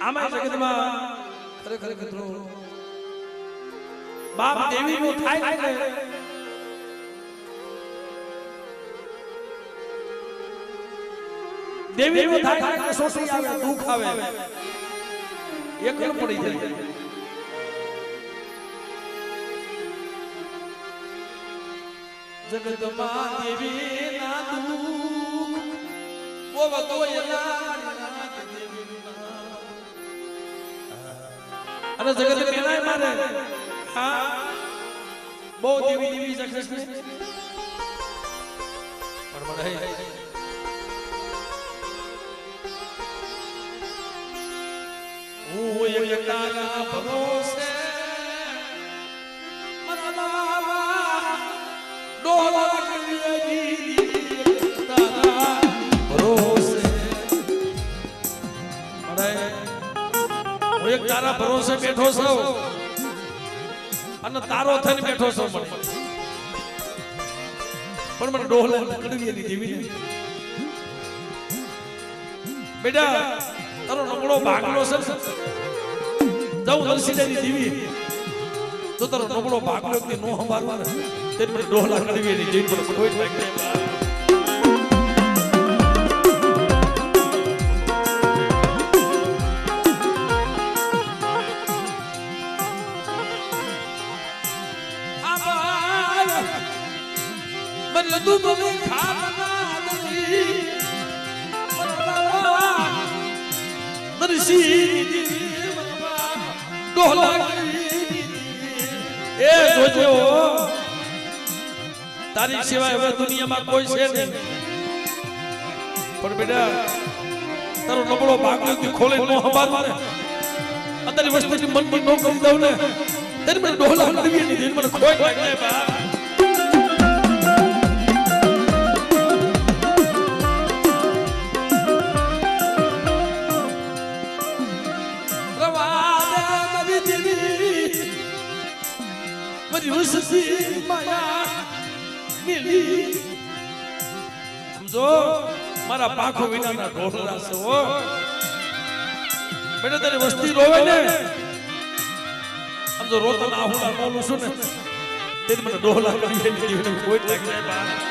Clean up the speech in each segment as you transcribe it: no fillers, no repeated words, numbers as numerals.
આમાં જગતમાં ખરેખર કીધું બાપ દેવી નું થાય ને દેવી નું થાય કે સોસી આવે દુખ આવે એકલ પડી જાય જગતમાં દેવી ના દુખ ઓ વતોયલા અને જગત મેલાય મારે હા બહુ દેવી દેવી સક્સેસ પણ મને હું એક તારા ભરોસે મારા બાબા ડોલા કરી તારા ભરોસે હું એક તારા ભરોસે બેઠો છું અને તારો થઈને બેઠો છું પણ મને ડોલા કડવી એની દેવી બેટા તારો નબળો ભાગલો છે જાઉં નરસિંહની દેવી તો તારો નબળો ભાગલો કે નો સંભાળવા ને તે મને ડોલા કડવી એની દેવી પર કોઈ લાગે તું મને ખાના દરી મરવા નરસી ડોલા એ જોજો તારી સિવાય હવે દુનિયામાં કોઈ છે નહીં પણ બેટા તારો નબળો ભાગ ખોલે નો હબાર મારે અત્યારે વસ્તુની મન નો કરી દઉં ને ત્યારે મને ડોલા કરવી ની મને કોઈ લાગે બા સમજો મારા પાખો વિનાના ઢોલરા છે ઓ બેટા તારી વસ્તી રોવે ને સમજો રોતો ના હું બોલું છું ને તે મને ઢોલા કરી કોઈ લાગે બા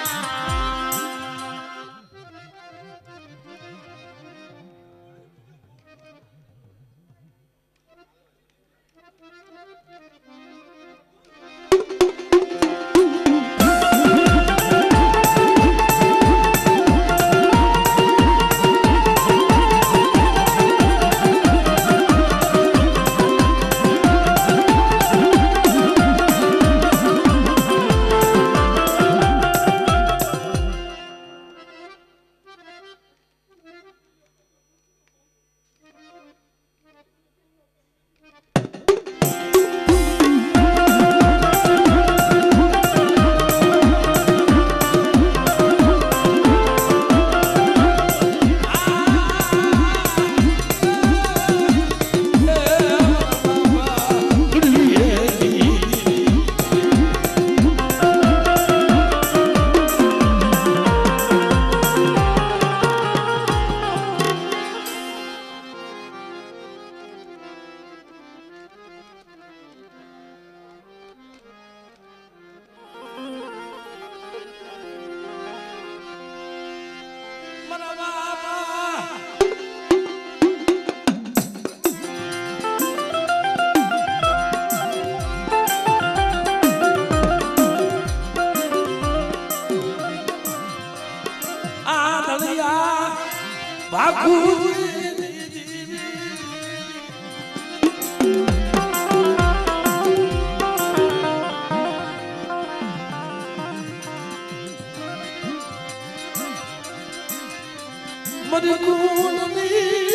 મરી કુંડની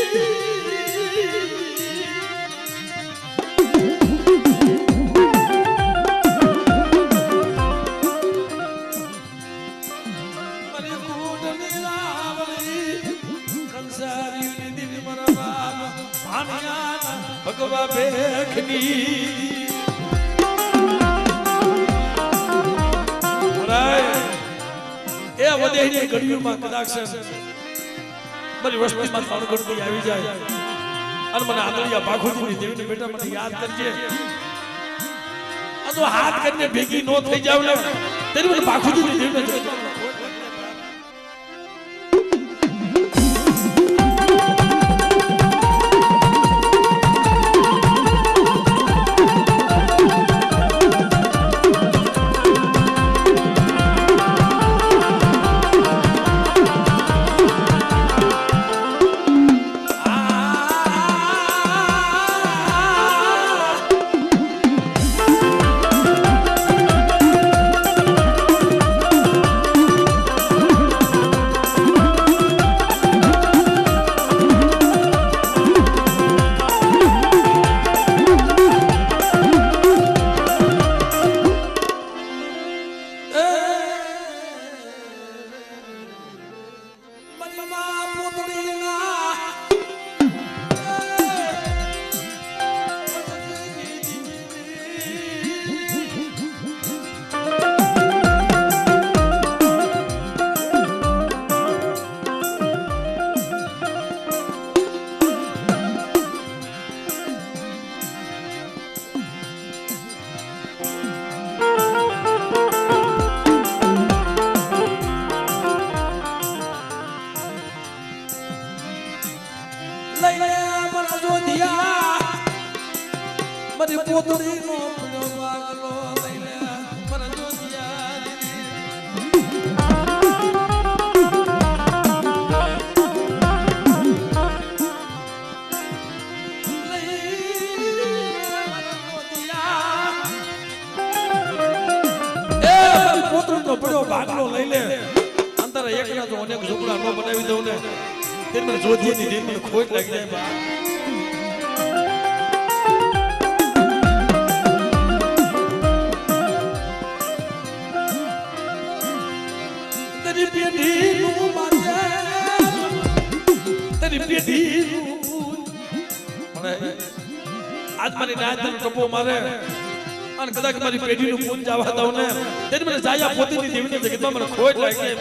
ભગવા બેખની એ વધેની ઘડીઓમાં કદાચ મારી વસ્તીમાં ત્રણ ગણતી આવી જાય અને મને આંગળિયા ભાખુજીની દેવીને બેટા મને યાદ કરજે આ તો હાથ કરીને ભેગી નો થઈ જાવ ને તેની મને ભાખુજીની દેવીને મારી પોતડીનો પાગલો લઈને મારા જોધિયા પોતડીનો પડ્યો ભાગલો લઈ લે અંતર એકના તો અનેક ઝૂંપડા નો બનાવી દઉં ને તે મને જોધિયાની દિલ મને ખોટ લાગી જાય બા આજ મારી નાયતન કપો મારે અને કદાચ મારી પેઢીનું પૂન જવા દઉં ને તેને મને જાયા પોતીની દેવીની જગતમાં મને ખોટ લાગી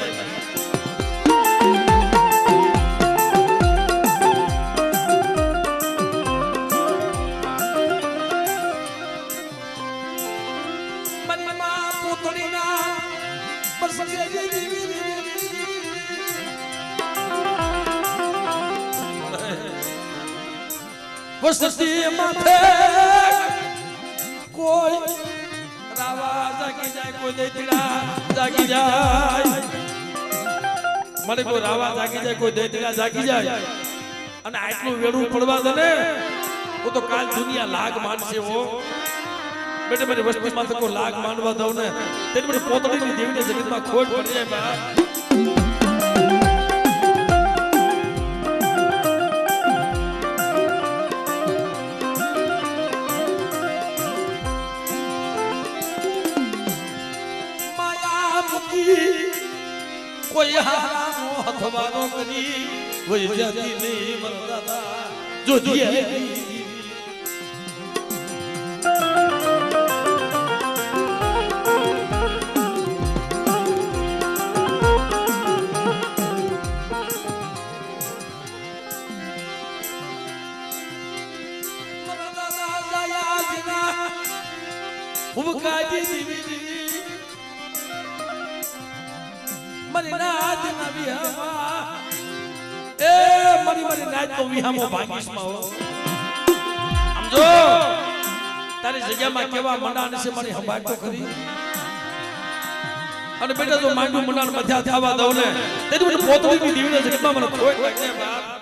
વસતી માથે કોઈ રાવા જાગી જાય કોઈ દેતડા જાગી જાય મને કોઈ રાવા જાગી જાય કોઈ દેતડા જાગી જાય અને આટલું વેડું પડવા દે ને તો કાલ દુનિયા લાગ માનશે હો બેટે મારી વસ્તીમાં તો કોઈ લાગ માનવા દઉં ને તેની મને પોતડીની દેવીને જગતમાં ખોટ પડી જાય બા કોઈ હારાનો હથવાનો કરી કોઈ જાતિ નહીં મરદાદા જોધિયે મરદાદા જાયા દિના ઉબકાજી દીવી મારી નાત ના વિહામાં એ મારી નાત તો વિહામો ભાગીશમાં હો સમજો તારી જગ્યામાં કેવા મંડાણ છે મારી હંભાળ તો ખરી અને બેટા જો માંડું મંડાણ મધ્યા થવા દઉં ને તેથી મને પોતડીની દેવીને જગતમાં મને ખોટ લાગે બાપ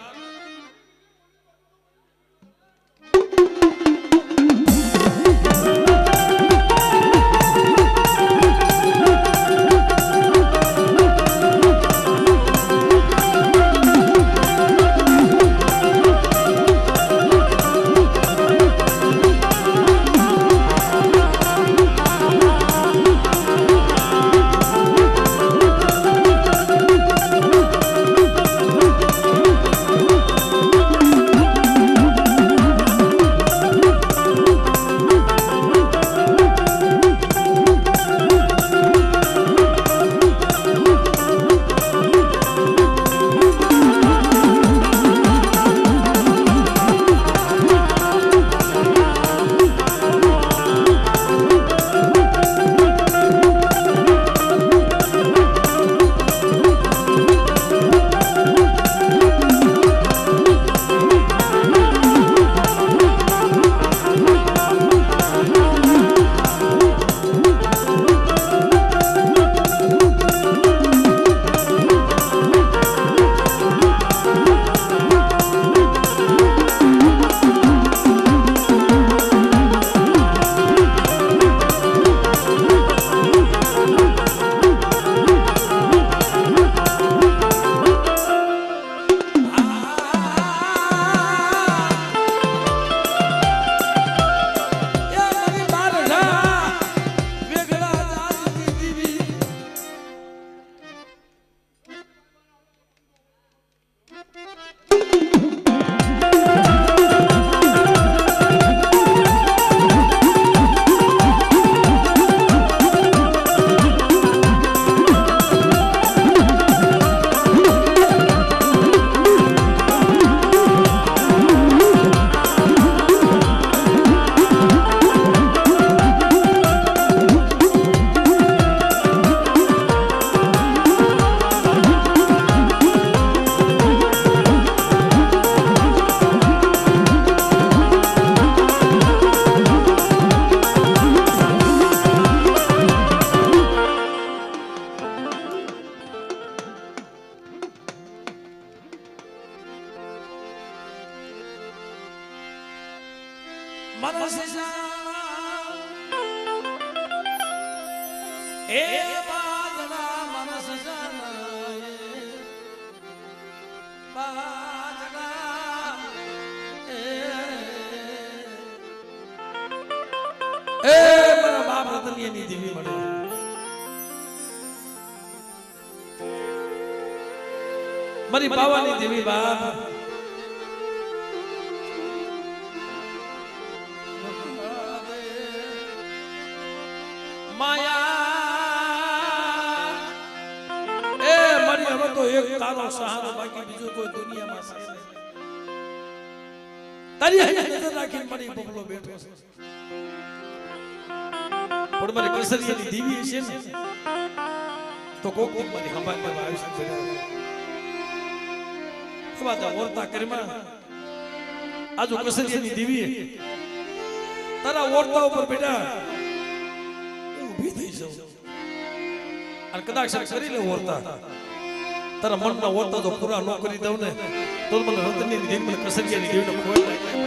માનસ એ બાજડા માનસ બાજડા એ મારા બાપ રતનિયાની દેવી મળે મારી બાવાની દેવી બાપ માયા એ મારી હવે તો એક તારો સહારો બાકી બીજો કોઈ દુનિયામાં છે તારી નજર રાખીને મારી બબલો બેઠો છે પણ મારી કસરિયાની દેવી છે ને તો કોક મારી હંભાળમાં આવી છે વાતા ઓરતા કરીમાં આજુ કસરિયાની દેવી તારા ઓરતા ઉપર બેટા ઊભી થઈ જાવ અને કદાચ કરી લે ઓરતા તારા મનના ઓરતા તો પૂરા ન કરી દઉં ને તો મને રતનની દેવી મને કસરિયાની દેવીને ખોઈ લાગે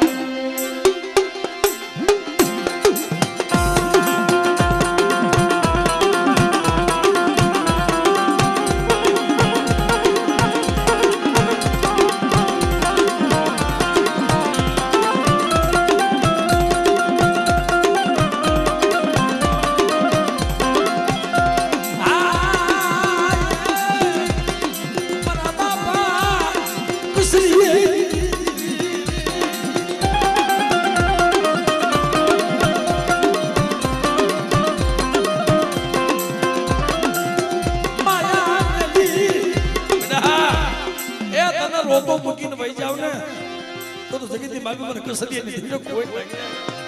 રોતો મૂકીને વહી જાવ ને તો જગતની માગી મને કસરિયાની દેવીને કોઈ લાગે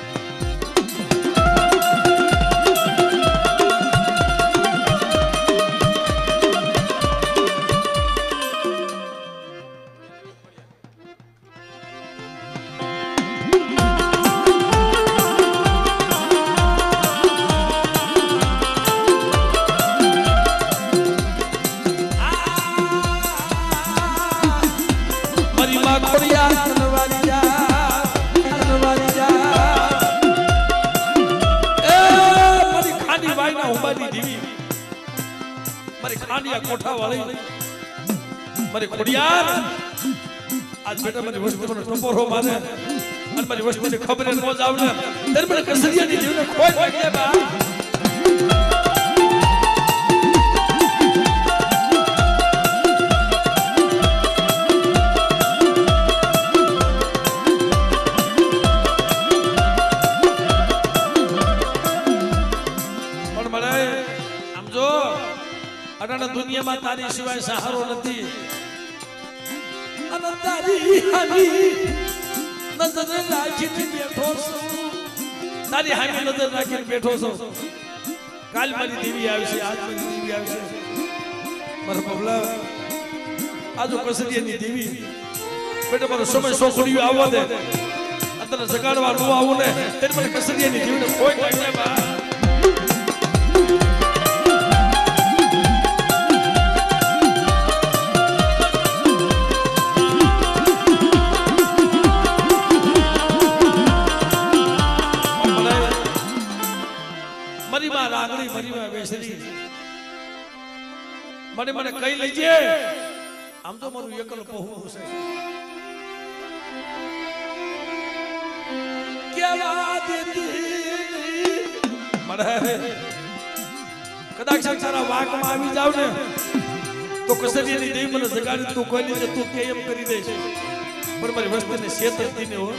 કોઠા વાળી મારી ખોડિયાર આજ બેટા મારી વસ્તુનો ટપોરો મારે અને મારી વસ્તુની ખબર ન જાવ ને ત્યારે મને કસરિયાની દેવીને કોઈ લાગે બા દુનિયામાં તારી સિવાય સહારો નથી અને તારી હામી નજર રાખીને બેઠો છું તારી હામી નજર રાખીને બેઠો છું કાલ મારી દેવી આવી છે આજ મારી દેવી આવી છે મારા બબલા આજુ કસરિયાની દેવી બેટા મારો સમય સોખડીયો આવવા દે અત્યારે જગાડવા નો આવું ને ત્યારે મને કસરિયાની દેવીને કોઈ લાગે બા મને કઈ લેજે આમ તો મારું એકલ પહોળું છે કેવા દેતી મને કદાચ તારા વાકમાં આવી જાવ ને તો કસરિયાની દેવી મને જગાડી તું કોઈ નહીં તું કે એમ કરી દે છે પણ મારી વસ્તુને શેતરતી ને હો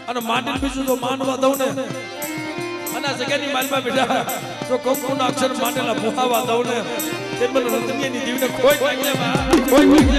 અને માટી બીજું તો માનવા દઉં ને અને જગ્યાની માલમાં બેઠા જો કંકુના અક્ષર માટેલા મુહાવા દઉં ને તે મને રતનિયાની દીવને કોઈ કોઈ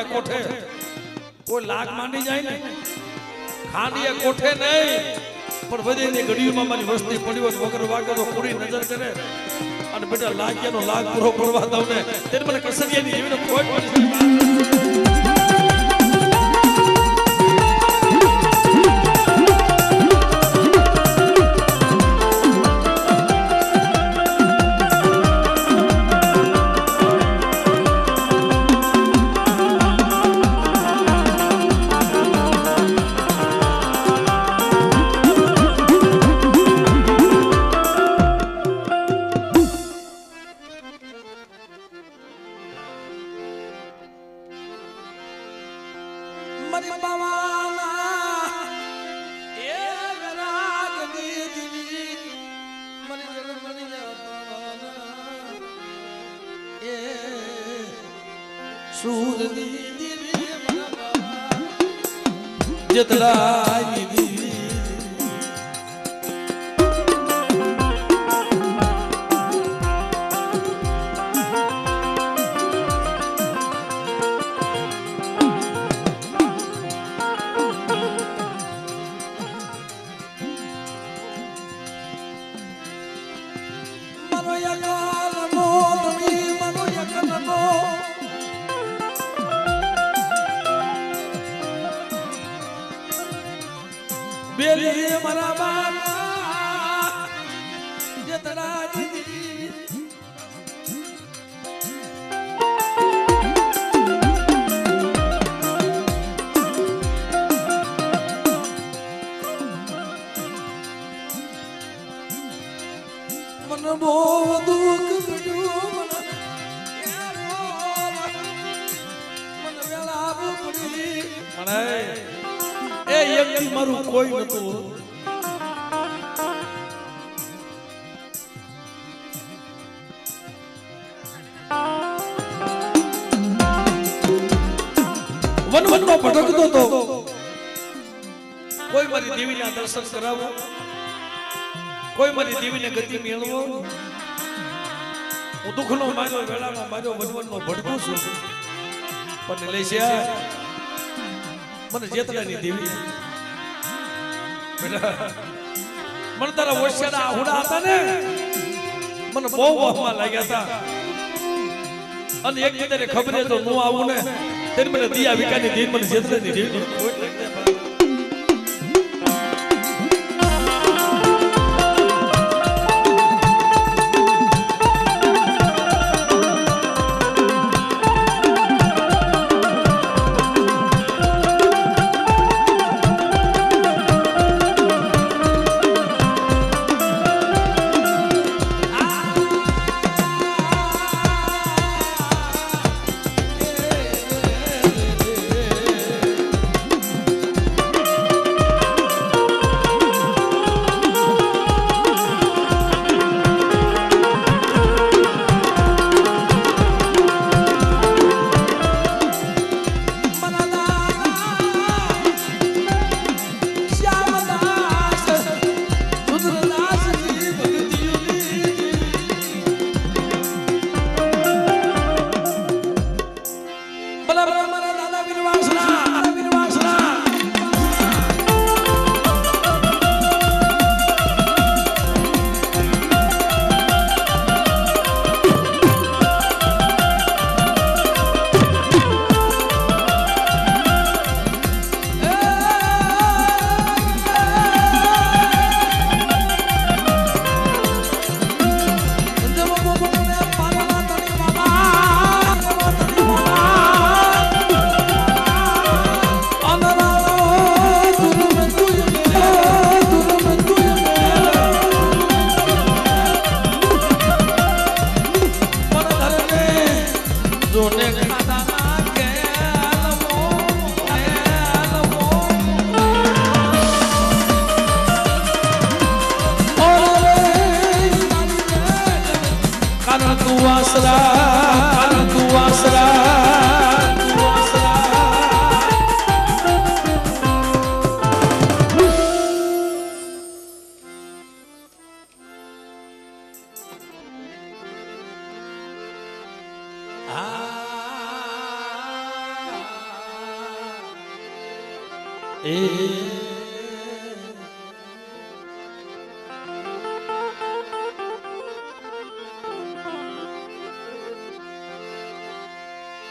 કોઠે કોઈ લાગ માંડી જાય ને ખાંડિયા કોઠે નહીં પણ વધેની ઘડીઓમાં મારી વસ્તી પડી હોય વગર વાગે તો પૂરી નજર કરે અને બેટા લાગ્યાનો લાગ પૂરો કરવા દઉં ને તેને મને કસરિયાની જીવને કોઈ પણ બેલી મારા બાપા જતરા દીદી મન બહુ દુઃખ પડ્યું મને વેલા પડી મને એ એકથી મારું કોઈ નતું વનમાં ભટકતો તો કોઈ મારી દેવીના દર્શન કરાવો કોઈ મારી દેવીને ગતિ મેળવો હું દુઃખનો માર્યો વેળાનો માર્યો વનવનનો ભટકું છું પણ લેશિયા મને જેતલાની દેવી મને તારા ઓશિયાના આહુડા હતા ને મને બહુ વહમાં લાગ્યા હતા અને એક દીધે ખબર તો નો આવું ને તેને મને દિયા વિકાની દેવી મને જેતલાની દેવી કોઈ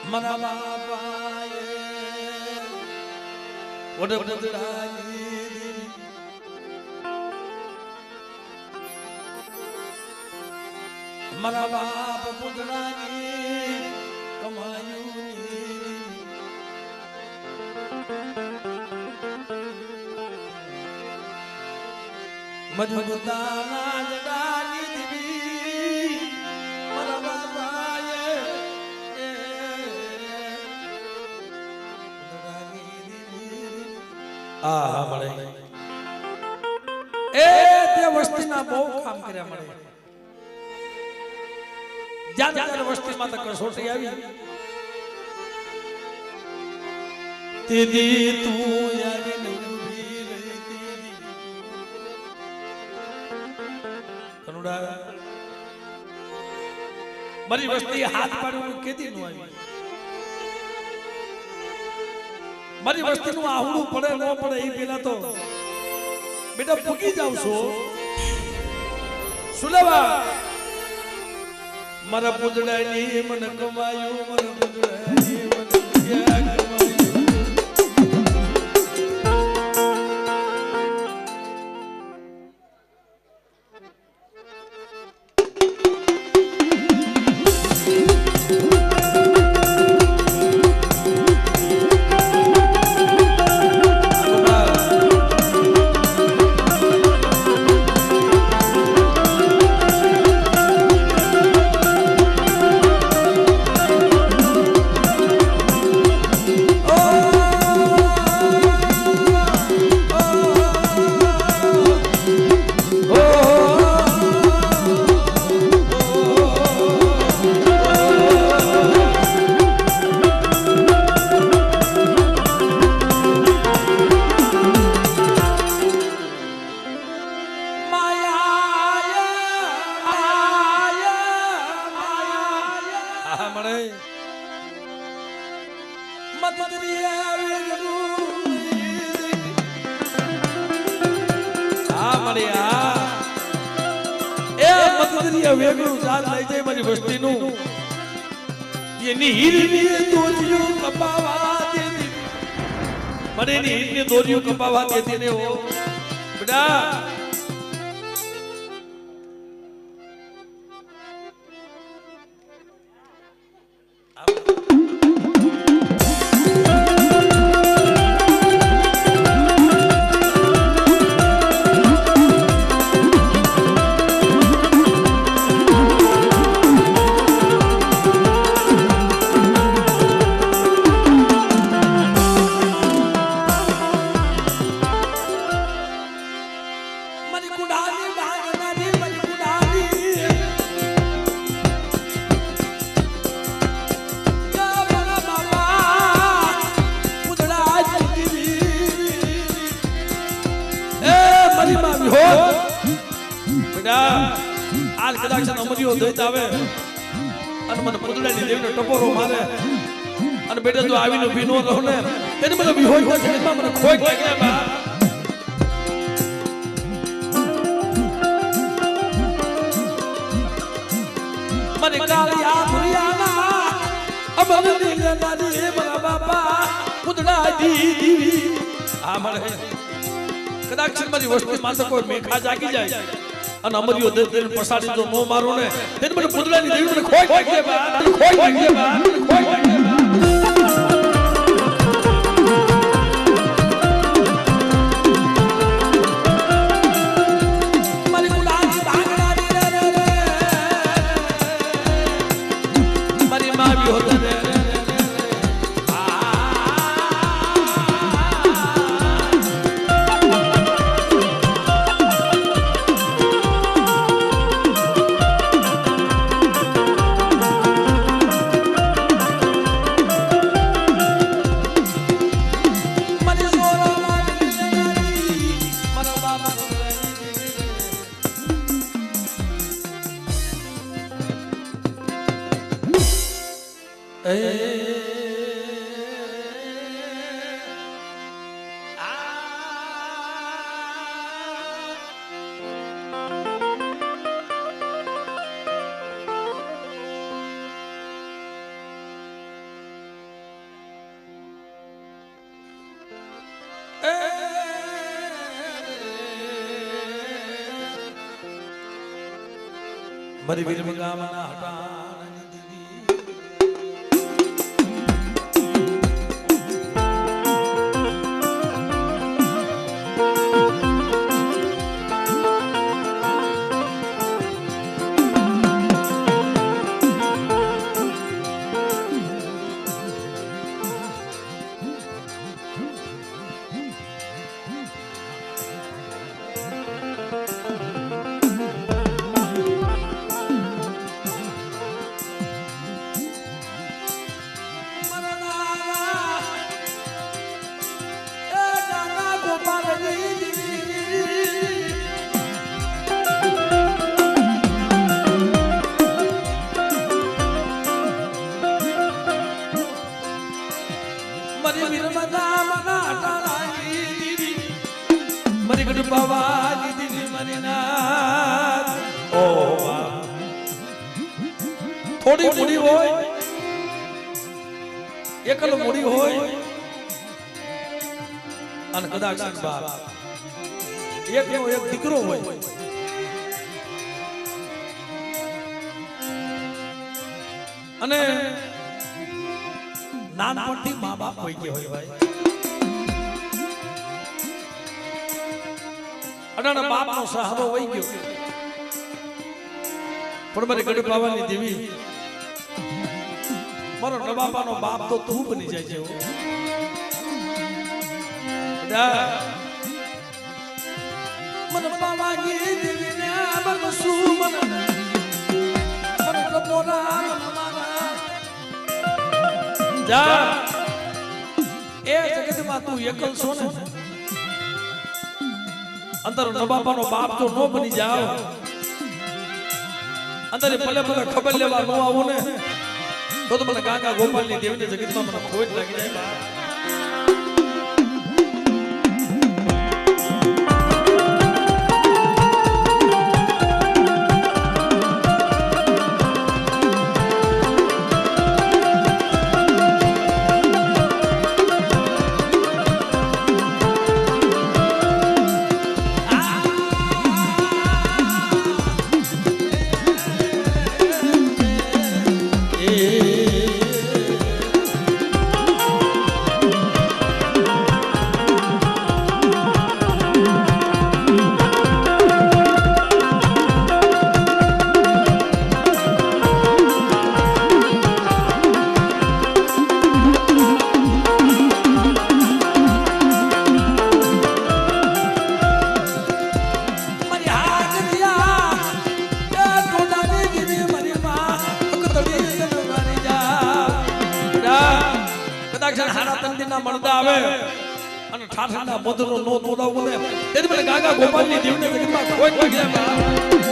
મના બાપાએ વડપદરાની મના બાપ પુતળાની કમાયું મજબૂતાના જડાની દીવી મના બાપાએ આ મળે એ તે વસ્તીના બહુ કામ કર્યા મળે જ્યાં જ્યાં વસ્તીમાં તો કસોટી આવી દીદી તું આવીને ઊભી રહી દીદી કનુડા મારી વસ્તી હાથ પાડવાનું કેદી નું આવી મારી વસ્તીનું આહુડું પડે ન પડે એ પેલા તો બેટા પૂકી જાવ છો સુલેવા મારા પૂજડાની મને કમાયું મારા પૂજડાની મને ક્યાં કમાયું વેગળું ચાલ લઈ જાય મારી વસ્તીનું એની હીરની દોરીઓ કપાવા દેતી મને એની હીરની દોરીઓ કપાવા દેતી ને ઓ બેટા આજ કદાચ અમરીઓ દઈત આવે અને મને પુતળાની દેવીનો ટપોરો મારે અને બેટા જો આવીને ભીનો રહો ને તેને મને વિહોય જન્મમાં મને ખોઈ ગયા બા મને કાલિયા ભુરિયાના અમરની ગનાની મારા બાપા પુતળા દીવી આ મળે કદાચ મારી વસ્તી માથે કોઈ મેઘા જાગી જાય અને અમરીઓ દેન પસાડી જો નો મારો ને તેને મને પુતળાની દેવી મને ખોઈ કે બા ખોઈ કે બા ખોઈ કે બા મારી ગુલાબી ભાંગડાની રે મારી માવી હોત રે મારી વીર ગામના હટાણાની દીદી મારી ગઢબાવાની દીદી મારી નાથ ઓ થોડી મૂડી હોય એકલ મૂડી હોય અને કદાચ બાપ એકનો એક દીકરો હોય અને નાનપણથી મા બાપ હોય કે હોય ભાઈ અડાના બાપનો સહારો હોય ગયો પણ મારી ગઢબાવાની દેવી મારો નવાબાનો બાપ તો તું બની જાય છે મન બાવાની દેવી ને મન સુમન મન કપોરા મારા જા એ જગતમાં તું એકલ છો ને અંદર નવાબાનો બાપ તો નો બની જાવ અંદર ભલે ભલે ખબર લેવા નો આવું ને તો મને ગાગા ગોપાલની દેવની જગતમાં મને ખોટ લાગી જાય બા આવે અને ઠાઠના મધુરો નો તોડાવું ને તેથી મને ગાગા ગોપાલની દેવને જગતમાં કોઈ લાગી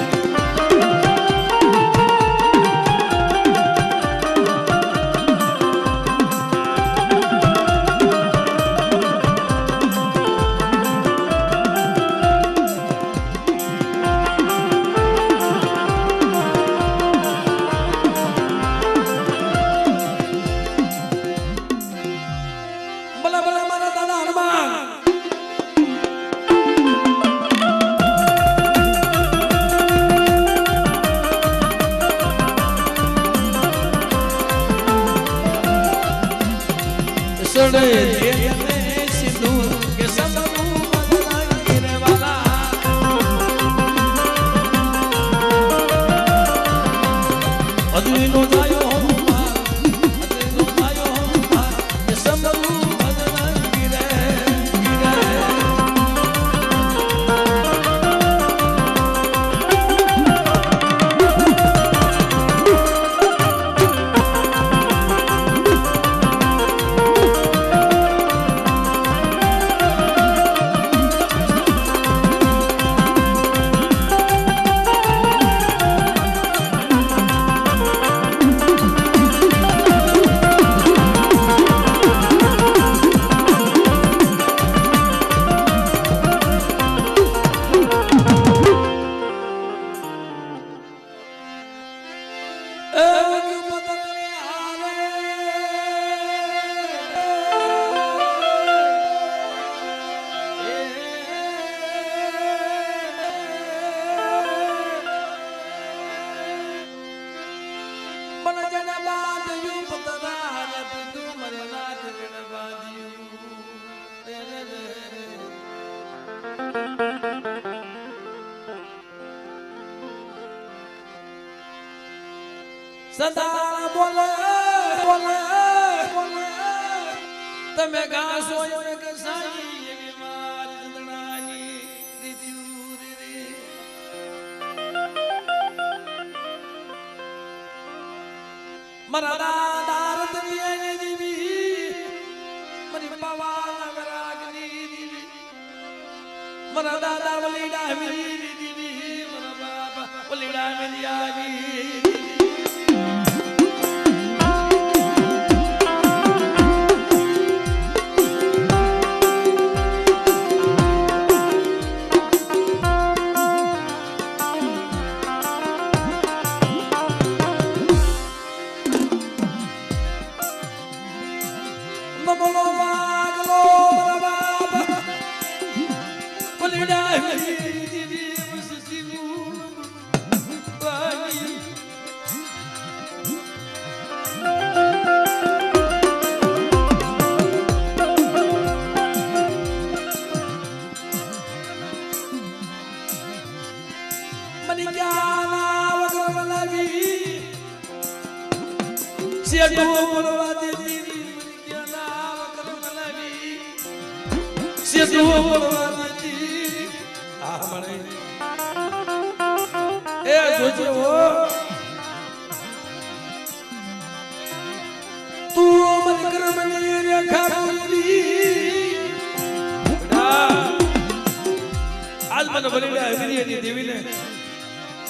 સદા બોલે બોલે બોલે તમે ગાશો એમ કે સાઈ એવી મારી જંદડાની રીત્યુરી રે મારા દાદા રતનિયાની દેવી મારી પવાના વરાગની દેવી મારા દાદા વલીડા વીરી દેવી મારા બાપા વલીડા મેલિયાની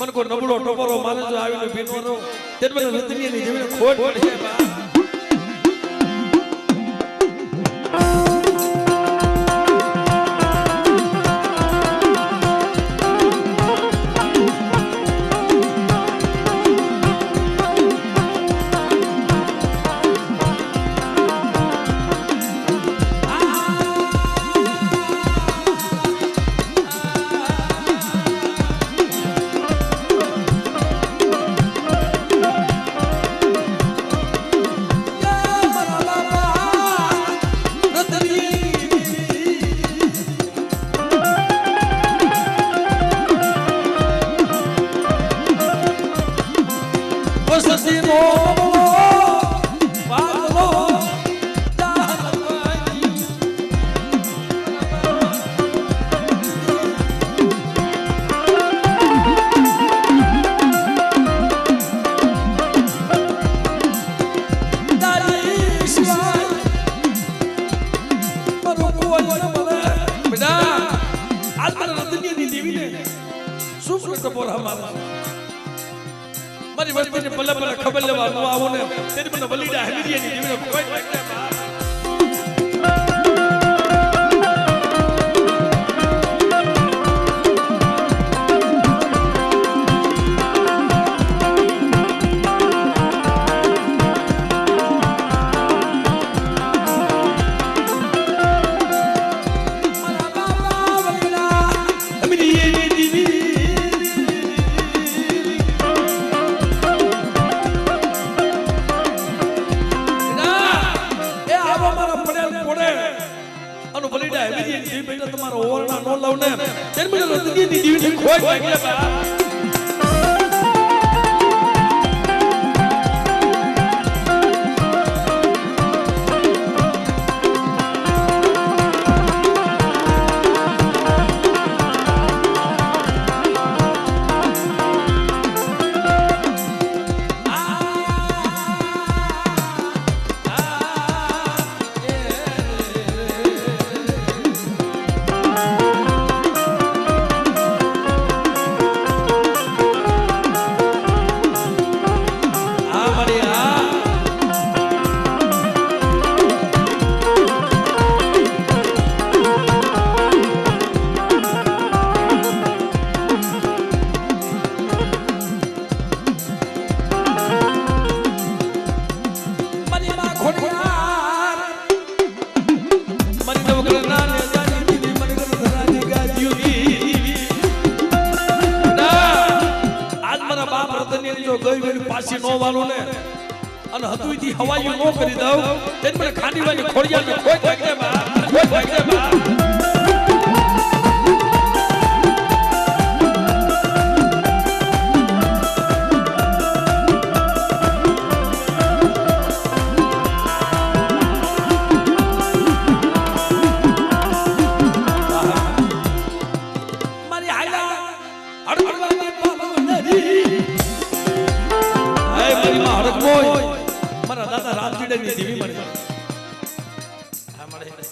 मन को नबड़ो टोपरो माने जो आवी भीनवरो तेन में रतनी ની જેવી ખોટ પડી બા મારી વસ્તીને પલ્લે પલ્લે ખબર લેવા નો આવો ને તેની મને વલીડા હમીરિયાની જીવનો કોઈ લાગે બા તમારો ઓરણા નો લાવને તેર મને રતની દીવીની ખોટ લાગે બા પાછી નો વાલો ને અને હતુઈથી હવાયું નો કરી દઉં તેન મને ખાંડીવાની ખોડિયાને ખોટ લાગે બા ખોટ લાગે બા મળે હા મળે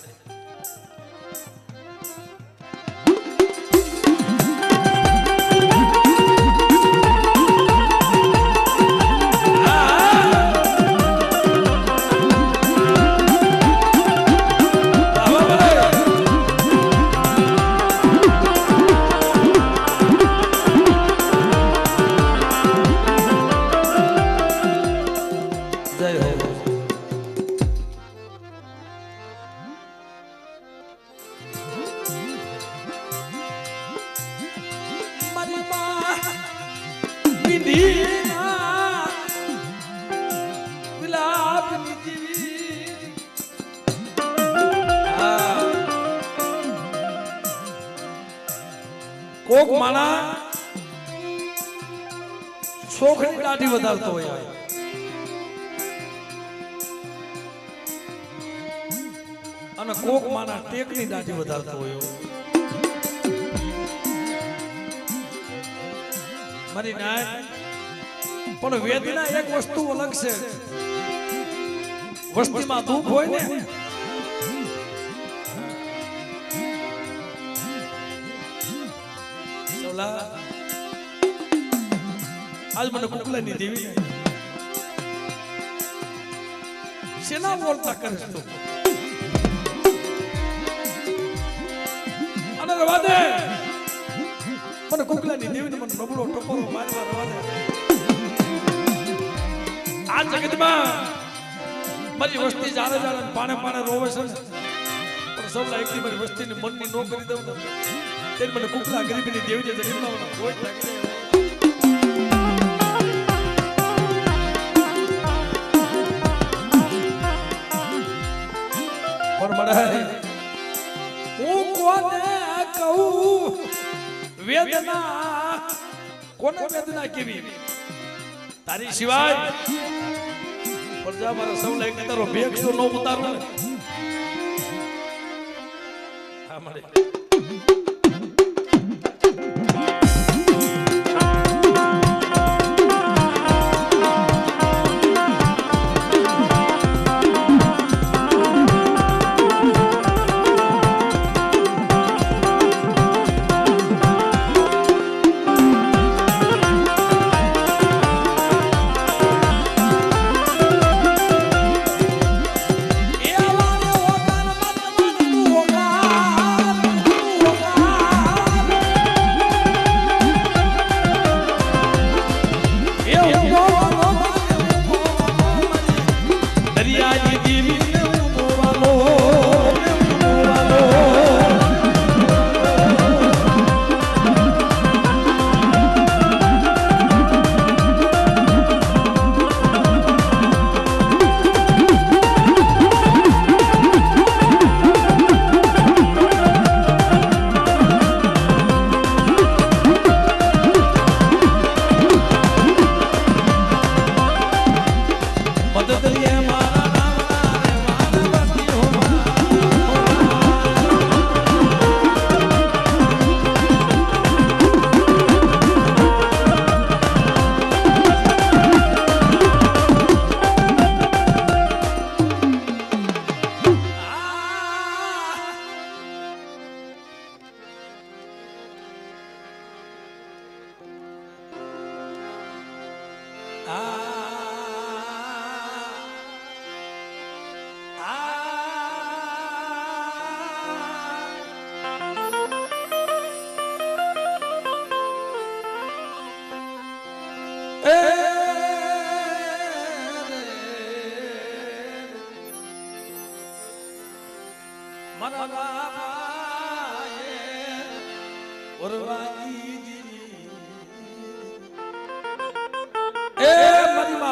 કોક માણા શોખની દાઢી વધારતો હોય અને કોક માણા ટેકની દાઢી વધારતો હોય મારી નાય પણ વેદના એક વસ્તુ અલગ છે વસ્તીમાં દુઃખ હોય ને આજ મને કુકલાની દેવી ને શેના બોલતા કરીશ તું અને રવા દે મને કુકલાની દેવી ને મને નબળો ટપરો મારવા રવા દે આ જગતમાં મારી વસ્તી જાણે જાણે પાણે પાણે રોવે છે પણ સૌલા એકલી મારી વસ્તીની મનની નો કરી દઉં તે મને કુકલા ગરીબીની દેવી છે જગતમાં કોઈ લાગી હું કોને કહું વેદના કોને વેદના કેવી તારી સિવાય પ્રજા મારા સૌ લાઈક તારો બેગ તો નો ઉતારો ને હા મળે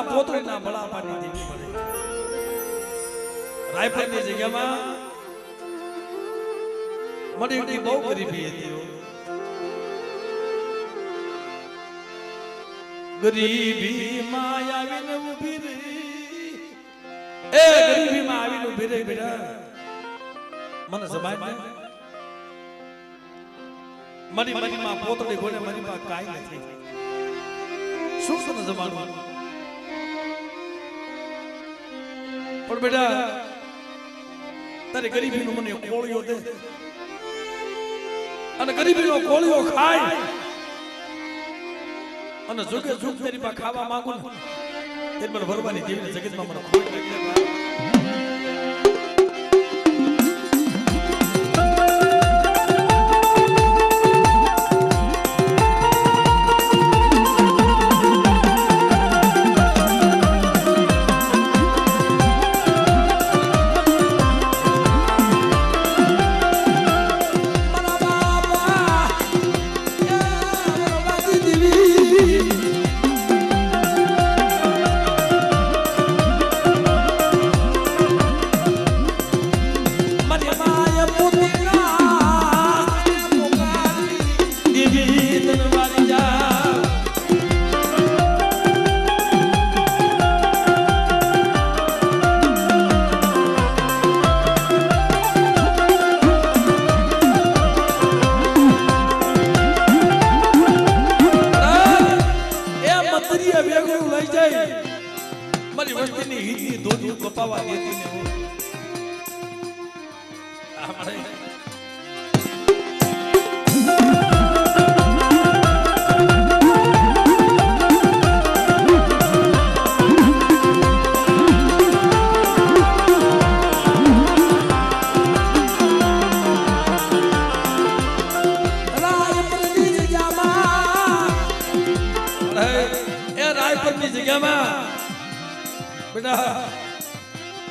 પોતરીના ભલા પાડી દેવી પડે રાયપુરની જગ્યામાં મરી બહુ ગરીબી હતી ગરીબી માં આવીને ઊભી રહી એ ગરીબી માં આવીને ઊભી રહી બેટા મને સમાજ ને મારી માં પોતડી ગોને મારી માં કાઈ નથી શું તને જમાડવાનું પણ બેટા તારી ગરીબીનો મને કોળિયો દે અને ગરીબીનો કોળિયો ખાય અને જુગે જુગ તારી પાસે ખાવા માંગુ ને તે મને ભરવાની દેવીને જગતમાં મને ખોટ લાગી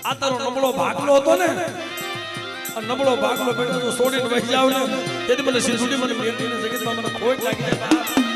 આ તારો નબળો ભાગલો હતો ને નબળો ભાગલો બેટા તો છોડીને વહી જાવ ને તેથી મને સિંધુડી મને મેળવીને જગતમાં મને ખોટ લાગી જાય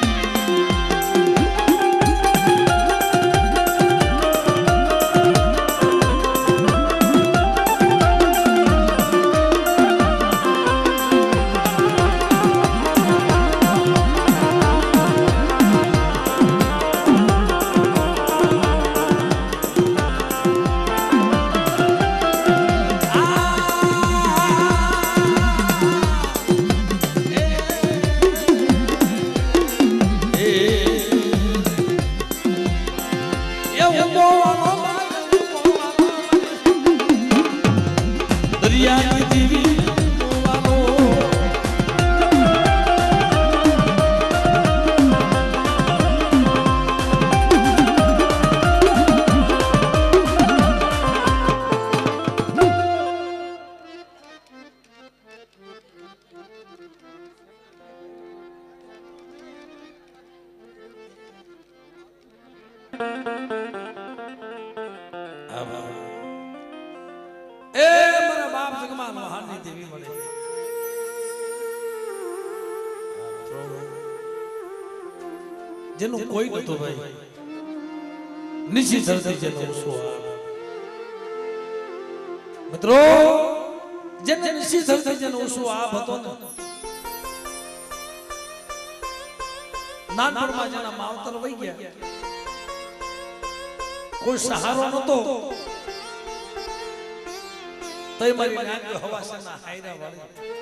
જેનું કોઈ નતો ભાઈ નિશી ધરતી જેનો ઉસો મિત્રો જેને નિશી ધરતી જેનો ઉસો આપ હતો ને નાનપણમાં જેના માવતર વહી ગયા કોઈ સહારો નતો તઈ મારી નાની હવાસના હાયરા વાળી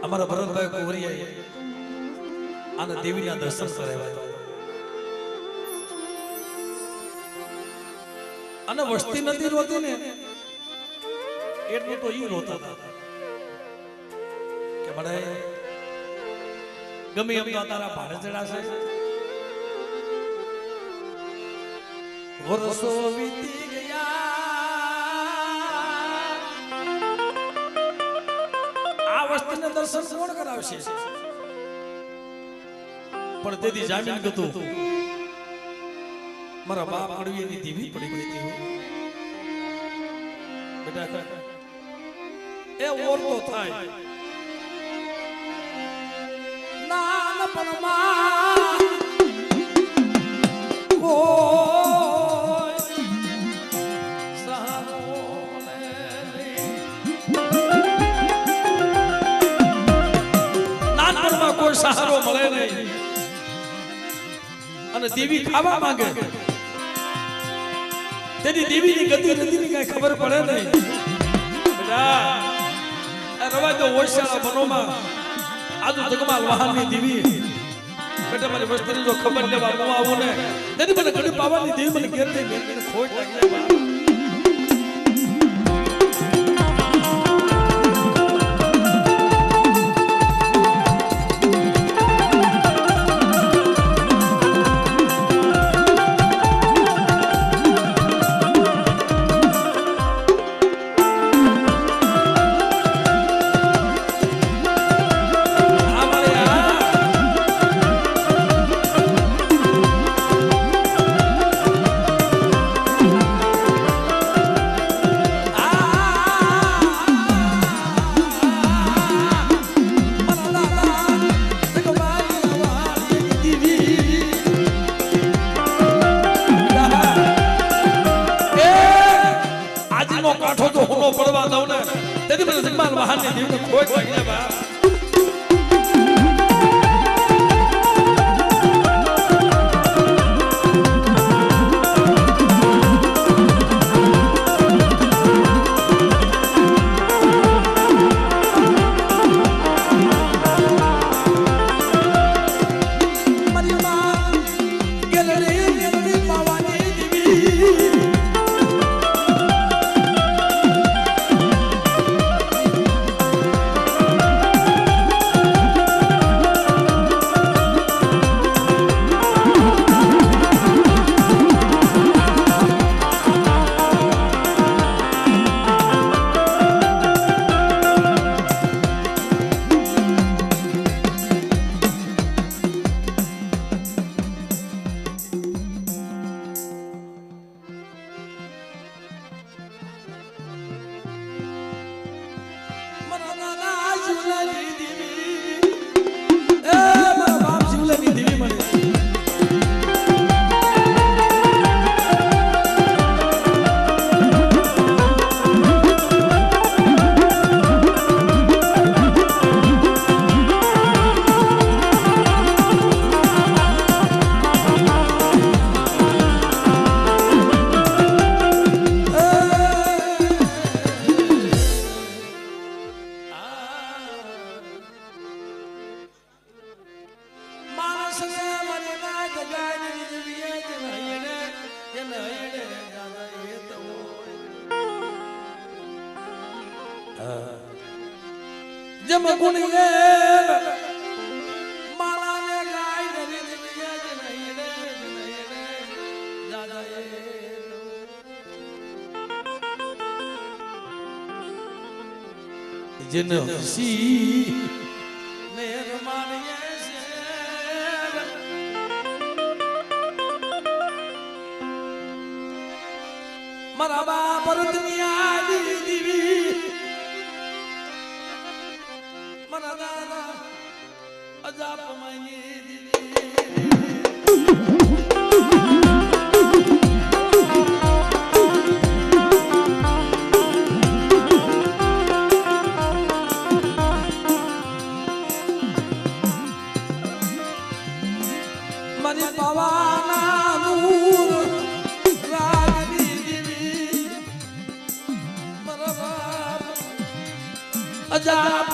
અમારા ભરતભાઈ કુંવરિયા આને દેવીના દર્શન કરાવ્યા અને વસ્તી નથી રોતી ને એટલું તો ઈ રોતા હતા કે મને ગમે એમ તો તારા ભાડે ચડાશે વર્ષો વીતી ગયા વસ્તીને દર્શન કોણ કરાવશે પણ તેથી જામીન ગતું મારા બાપ કડવી એની દીવી પડી ગઈ હતી બેટા એ ઓરતો થાય નાનપણમાં સહારો મળે નહીં અને દેવી ખાવા માંગે તેની દેવીની ગતિ રતિની કઈ ખબર પડે નહીં બેટા રવા તો ઓશિયાળા મનોમાં આજુ જગમાલ વાહનની દેવી બેટા મારી વસ્તુની જો ખબર લેવા ન આવું ને તેથી મને ઘડી પાવાની દેવી મને ઘેર થઈ મેં ખોટ લાગી બા કાઠો તો હોનો પડવા દઉં ને તેથી મને જગમાલ વાહનની દેવને ખોટ લાગી બા जम गुणिये माला ने गाय ने दिव्य जनैने जाजाए जिन सी नेर मानिए से मराबा पर दुनिया दिवी मना दादा अजाप मांगे मनी पवाना नूर रागनी दिवी मरवा अजाप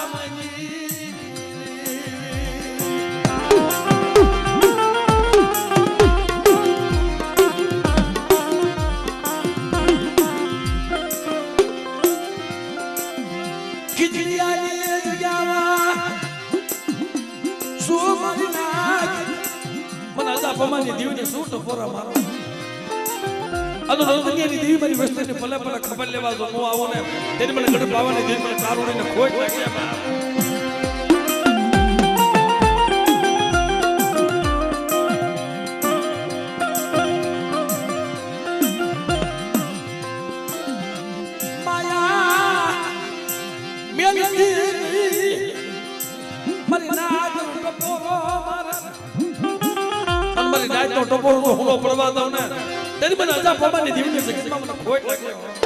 પમાની દીવને સૂટ ફોરા મારો આનો રંગની દીવી મારી વસ્તુને ભલે ભલે ખબર લેવા જો નો આવો ને તેની મને ગડ પાવાની દીવી મને કારુણીને ખોટ લાગી માયા મેલી મારી નાદ ટપોરો મારા મારી નાચ નો ટપોરો તો હુનો પડવા દઉં ને તેની મને અજા પમાની દીવની જગતમાં મને ખોટ લાગી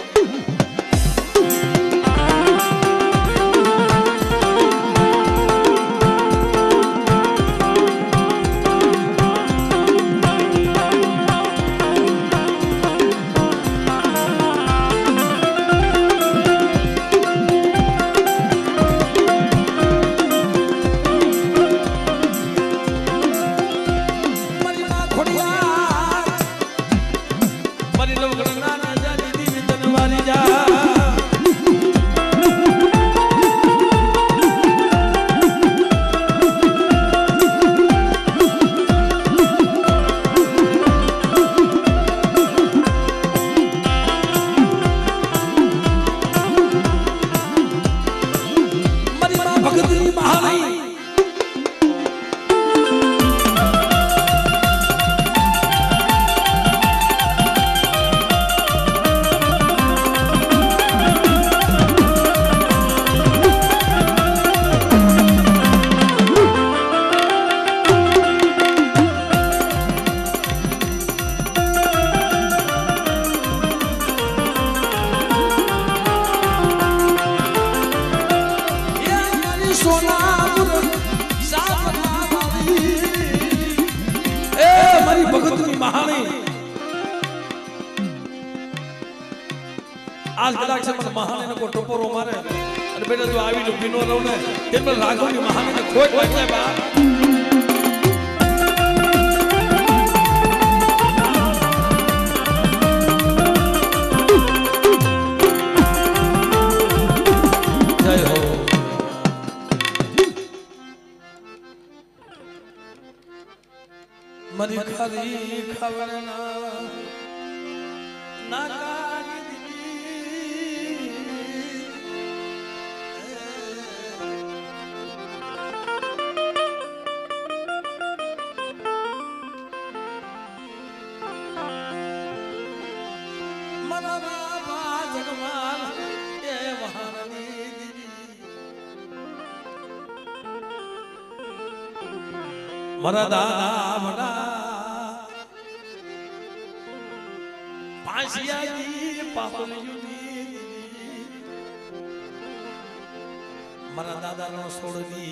વગરના ના જા દીદી તનવારી જા आज कदाच से महाने ने को टोपरो मारे अरे बेटा जो आवी जो बिनो रहो ने तेरे पर राघव की महाने ने खोट लग जाए बा जय हो मरी खाली खवरना नाका मरा दादा बड़ा पासिया दी पाहुलियु दी मरा दादा नो छोड़ दी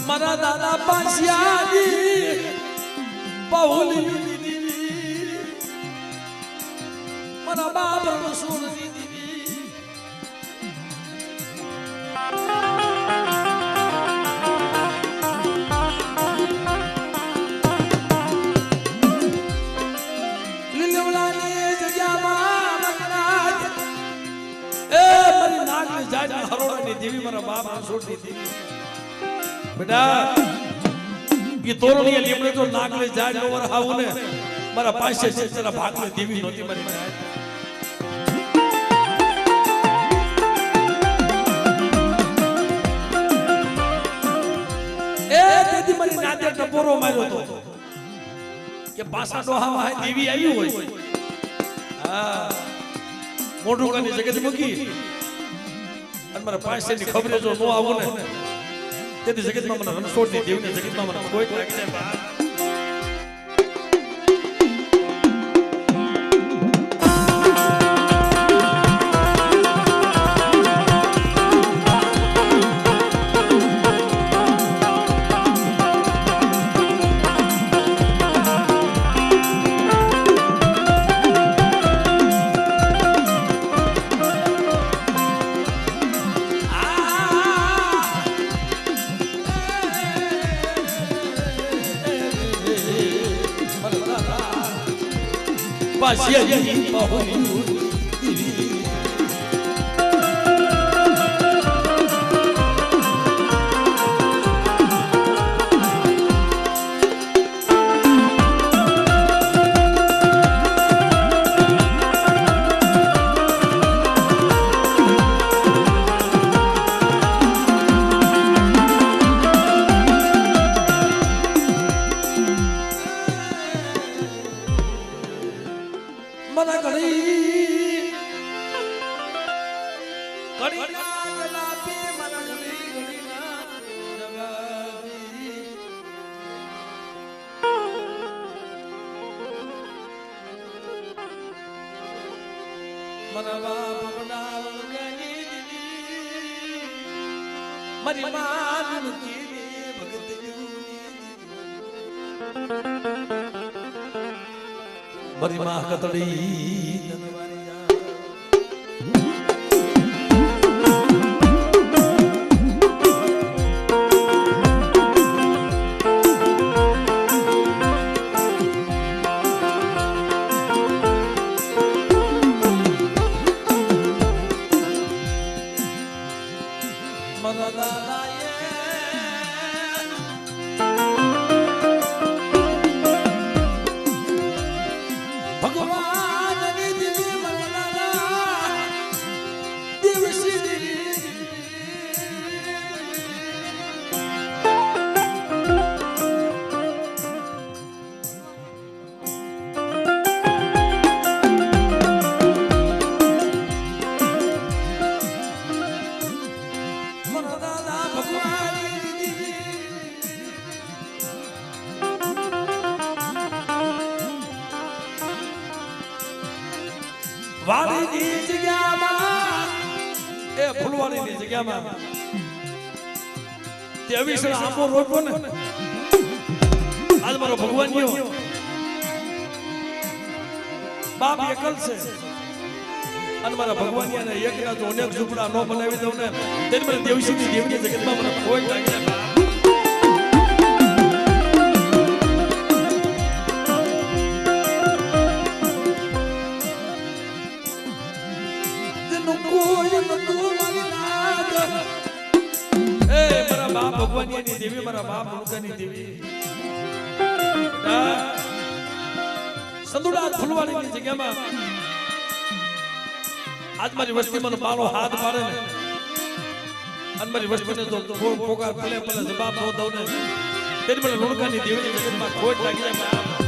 मरा दादा पासियादी बहुली मरा बाप रसूल देवी मरा बाप छोड़ दी थी बेटा ये तोरो नहीं लिमड़े तो नाक ले जाए नो वर हाउ ने मरा पास से तेरा भाग में देवी नोती मरी ए देदी मरी नाते टपोरो मारो तो के पासा डोहा है देवी आई होय हां मोटू कनी जगत मुकी मारा पास से खबर जो नो आवो ने तेरी जगत में मन छोड़ दी देव ने जगत में मन कोई लाग जाए बा पासिया दी बहुली मना करी મારા બાપ બનાવની દીદી મારી માનતી ભગત મારી માં કતડી વાડીની જગ્યામાં એ ફૂલવાડીની જગ્યામાં તે અવિસર આંબો રોપો ને આજ મારો ભગવાન ગયો બાપ એકલ છે અને મારા ભગવાન ને એકના જો અનેક ઝૂંપડા નો બનાવી દઉં ને તેની મને દેવશીની દેવની જગતમાં મને કોઈ લાગે ભગવાનની દેવી મારા બાપ મુલકાની દેવી સંદુડા ફૂલવાડીની જગ્યામાં આજ મારી વસ્તી મને મારો હાથ મારે ને અને મારી વસ્તીને જો પોકાર ભલે ભલે જવાબ ન દઉં ને તેની મને લુણકાની દેવીની જગતમાં ખોટ લાગી જાય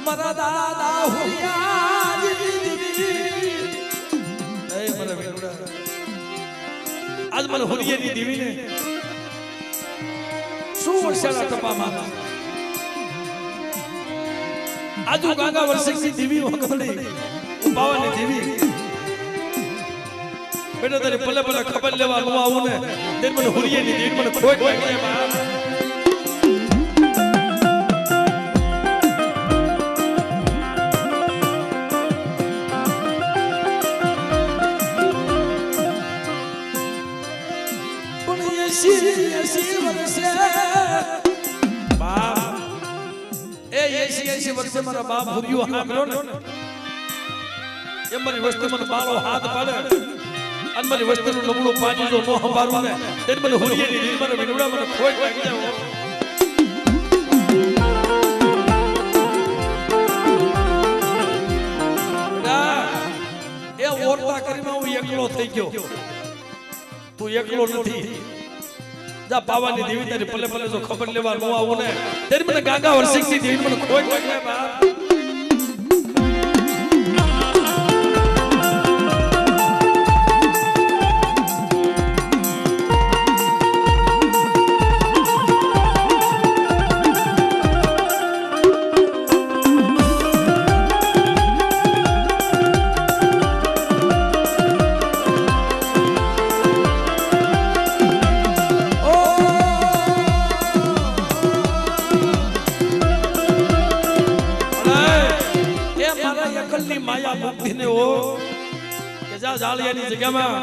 મારા દાદા આજ મને હોલિયાની દેવીને શું વર્ષાના ટપા માતા આજુ ગાંગા વર્ષની દેવી વગડી પાવાની દેવી બેટા તારે ભલે ભલે ખબર લેવા નું આવું ને તે મને હુરીએ ની દેવી મને ખોટ વાગી બા એસી વર્ષે મારા બાપ હુરિયો હાંભળ્યો ને એ મારી વસ્તુ મને બાળો હાથ પાડે અને મારી વસ્તુનું નબળું પાણી જો નો સંભાળું ને તે મને હુરિયાની રીત મને વિનવડા મને ખોટ વાગી જાય એ ઓરતા કરીને હું એકલો થઈ ગયો તું એકલો નથી જા પાવાની દેવી તારી ભલે ભલે જો ખબર લેવા નો આવું ને તેરી મને ગાંગા વર્ષની દેવી મને ખોટ વાગે બા માયા મુક્તિ ને ઓ કે જા જાળિયાની જગ્યામાં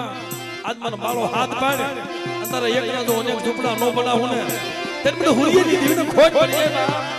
આજ મને મારો હાથ પાડ અંતર એકલા જો અનેક ઝૂંપડા નો બનાવું ને તે મને હુરિયાની દેવીને ખોટ પડી જાય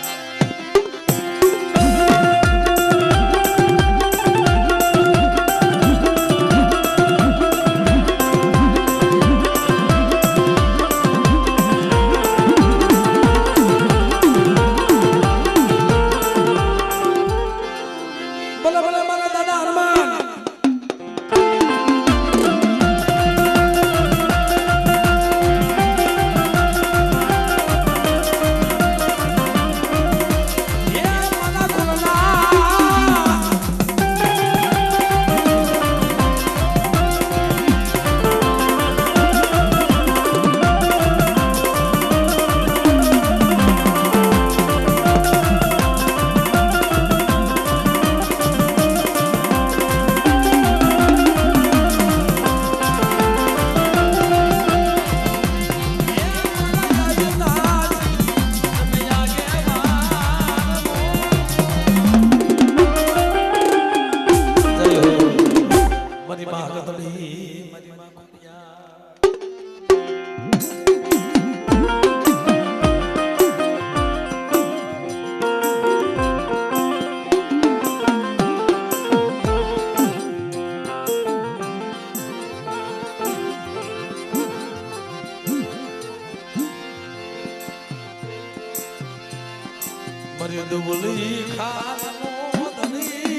મરદુલી ખાનો ધની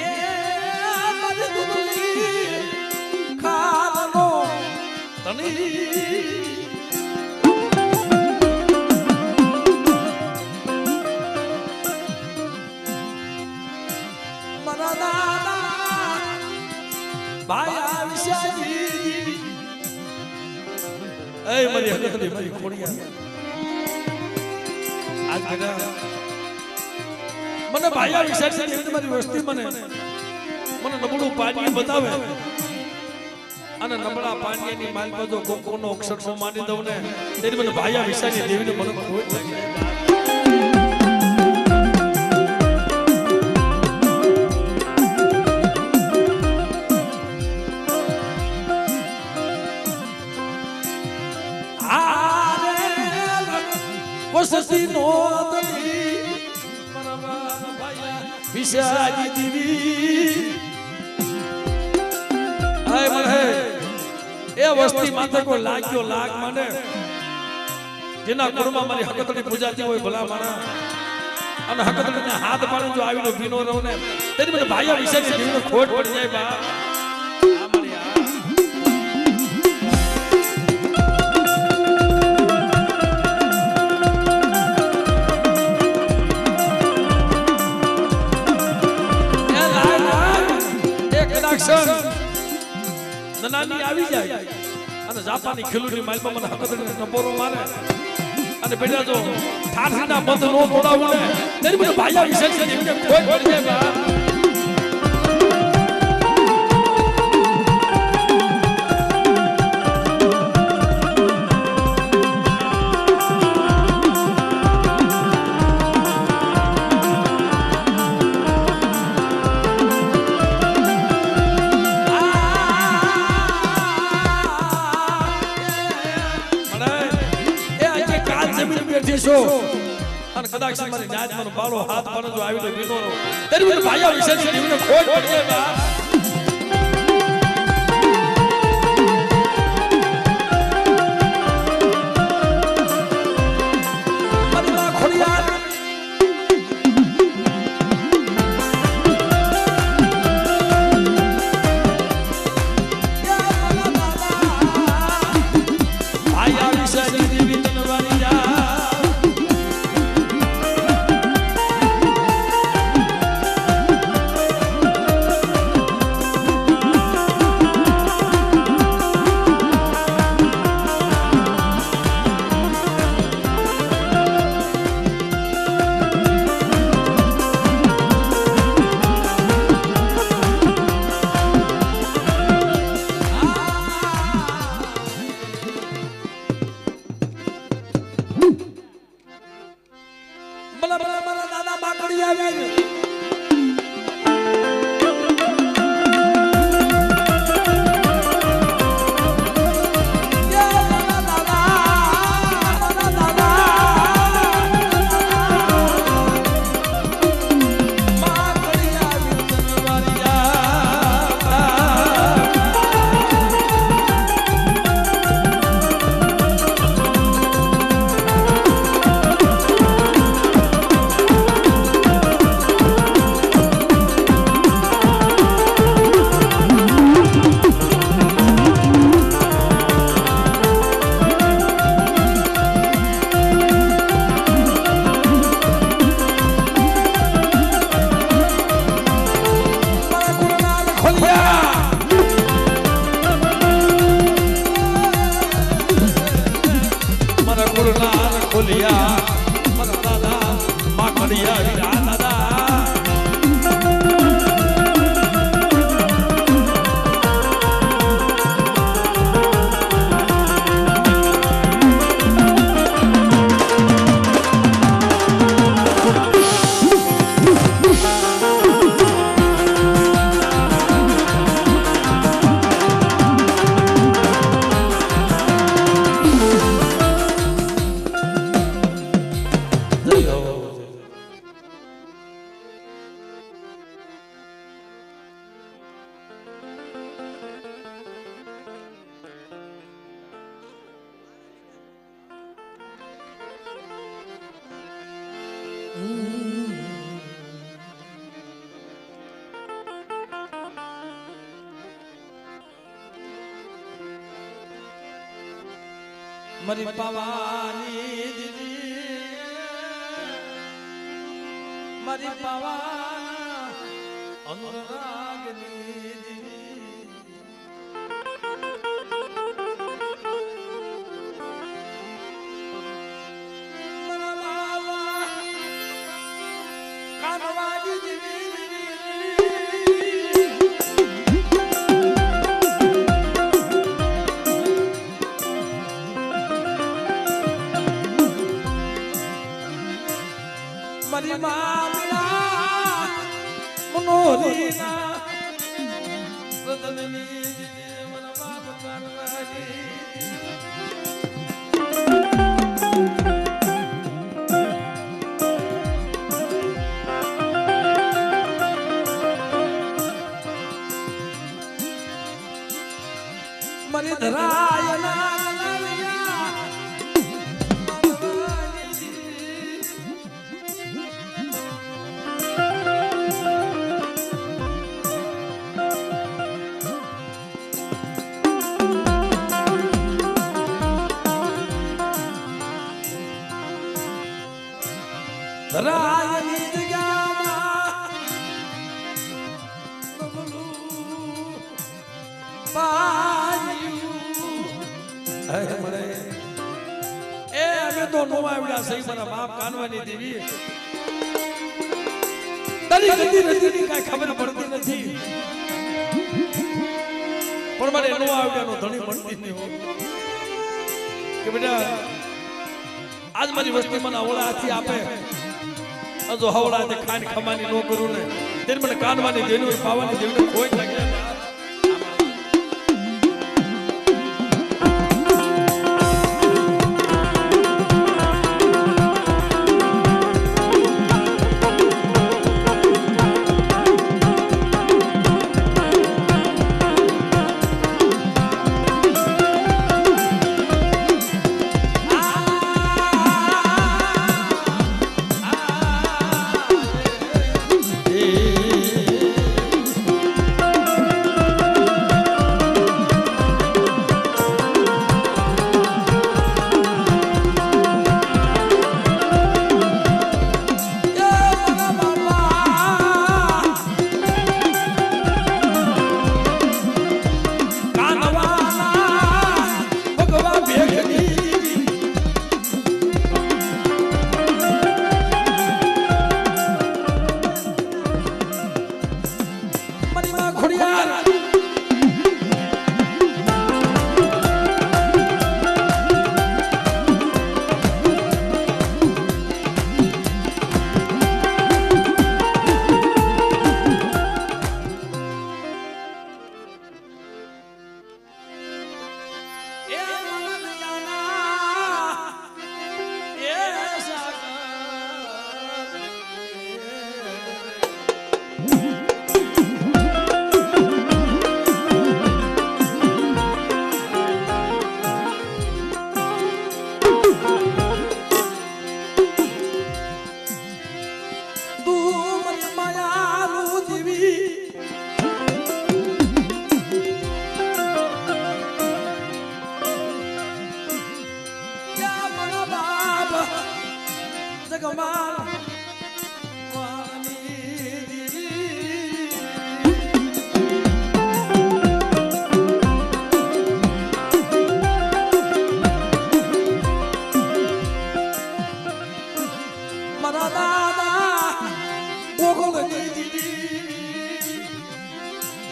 એ મરદુલી ખાનો ધની મારા દાદા ભાયા વિશાજી એ મારી હકતની મારી ખોડિયા આજ બેટા મને ભાયા વિચાર છે મારી વસ્તી મને નબળું પાણી બતાવે અને નબળા પાણીની માલમાં જો કોકોનો અક્ષર નો માની દઉં ને તેની મને ભાયા વિચારની દેવીને મને ખોટ લાગી વસતી નો તલી મારા ભાઈ વિશાજી દેવી આય મને એ વસ્તી માથે કોઈ લાગ્યો લાગ મને જેના કુળમાં મારી હકતની પૂજાતી હોય ભલા માણા અને હકતને હાથ પાડે જો આવીનો ભીનો રહો ને તેની મને ભાઈ વિશાજી દેવીનો ખોટ પડી જાય બા નનાની આવી જાય અને જાપાની ખીલુની માલમાં મને હકદને નપોરો મારે અને બેટા જો ઠાઠના બંધ નો તોડાવું ને તેની મને ભાયા વિશે છે એમને કોઈ પડી જાય અને કદાચ મારી નાચનો બાળો હાથ પર જો આવી તો બીનો તેરી મને ભાયા વિશે છે એમને ખોટ પડી જાય બા મરી પવાની દીદી મરી પવાના અનુરાગની દીદી મરા બાવા કાનવાજી દીદી મરી મામલા મનોરીના રતનની દીદી મરા બાપ કાનવાજી મરી ધરાયના ધરાયની જગ્યામાં પાયું હે મળે એ અમે તો નો આવ્યા સહી મારા બાપ કાનવાની દેવી તારી ગતિ રતિની કાઈ ખબર પડતી નથી પણ મને નો આવ્યાનો ધણી મળતી નહીં હો કે બેટા આજ મારી વસ્તી મને હવળા હાથી આપે અજો હવળા હાથે ખાન ખમાની નો કરું ને તેર મને કાનવાની દેવી પાવાની દેવી કોઈ લાગે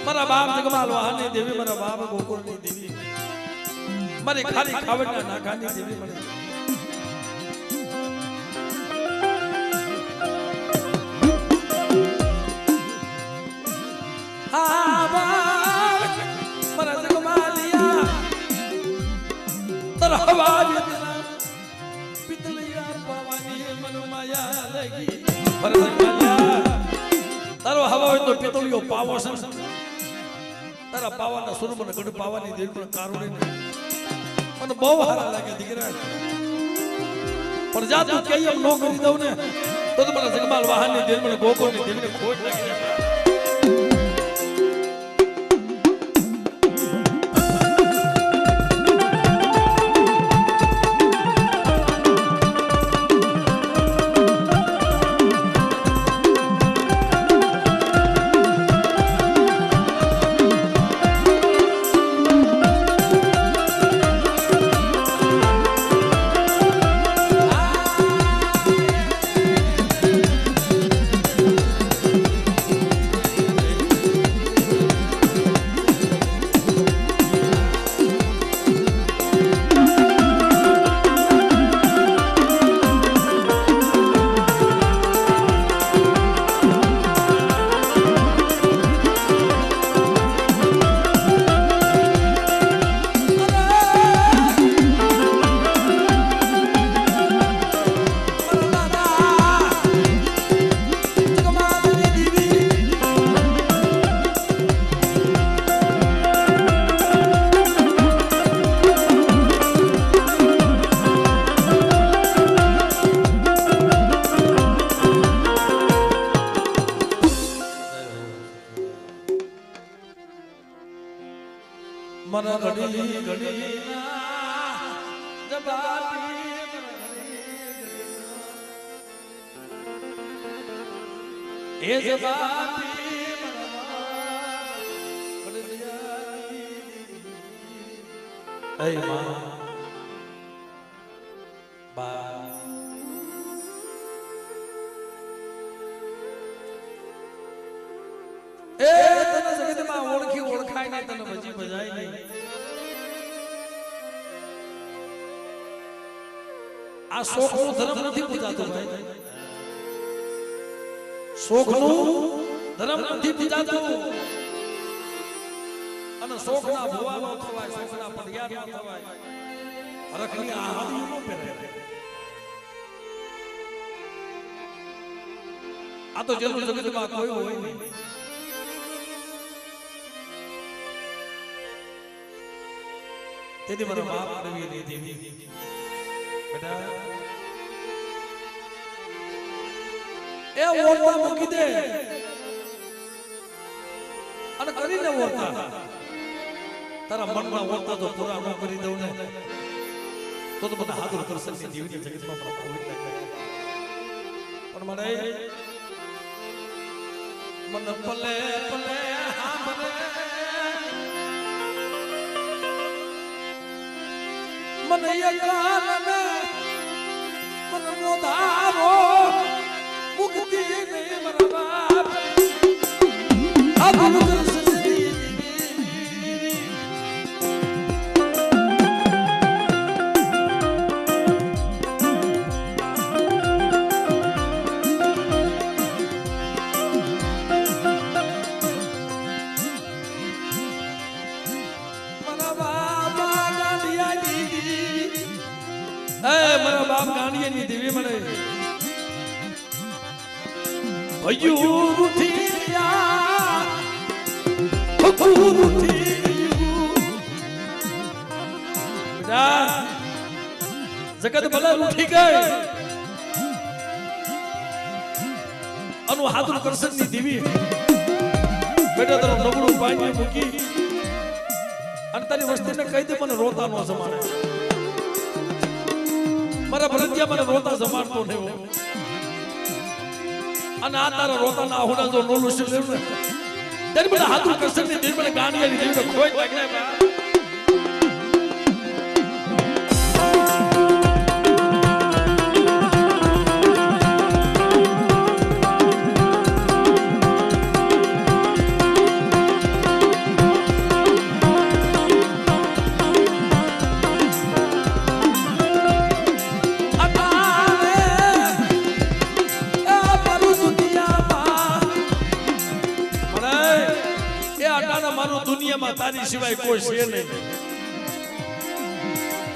મારા બાપ જગમાલ વાહની દેવી મારા બાપ ગોકુળની દેવી મારી ખાલી ખાવડના નાકાની દેવી મને હા બાપ મારા જગમાલિયા તરહવા વેદના પિતલિયા પાવાની મન માયા લગી મારા જગમાલિયા તારો હવા હોય તો પિતળિયો પાવો છે તારા પાવાના સુર મને ગઢ પાવાની દેવી પણ કારુણી મને બહુ હારા લાગે દીકરા પણ જા તું કઈ એમ નો કરી દઉં ને તો મારા જગમાલ વાહનની દેવી મને ગોકુળની દેવીને ખોટ લાગી જાય मन घड़ी घड़ी ए जबाती એ તને જગતમાં ઓળખી ઓળખાય નહીં, તને ભજી ભજાય નહીં. આ શોખનો ધર્મ નથી પૂજાતો ભાઈ. શોખનું ધર્મ નથી પૂજાતો. અને શોખના ભુવા ન થવાય, શોખના પડિયા ન થવાય. હરખની આહારી ન પહેરે. આ તો જેનું જગતમાં કોઈ હોય નહીં. તેથી મારા બાપ રવિ દેવી બેટા એ ઓરતા મૂકી દે અને કરીને ઓરતા તારા મનમાં ઓરતા તો પૂરા ન કરી દઉં ને તો બધા હાથ કરશે દેવીની જગતમાં પણ મારે મન પલે પલે મને યકાનને મન મોધારો મુક્તિ ને મરવા આબુ કરસની મારા બાપ ગાંડીની દેવી મને ભયું રૂઠિયા જગત ભલે રૂઠી ગઈ અનુ હાથું કરશનની દેવી બેટા તારું નબળું પાણી મૂકી અને તારી વસ્તીને કહી દે મને રોતા નો જમાડે. મારા ભરતિયા મને રોતા જમાડતો નહીં અને આ તારા રોતા ના હોડા જો નોલું છે લેવું ને ત્યારે મને હાથું કરશે ને ત્યારે મને ગાંડિયાની દેવીને ખોઈ લાગે. દુનિયામાં તારી સિવાય કોઈ છે નહીં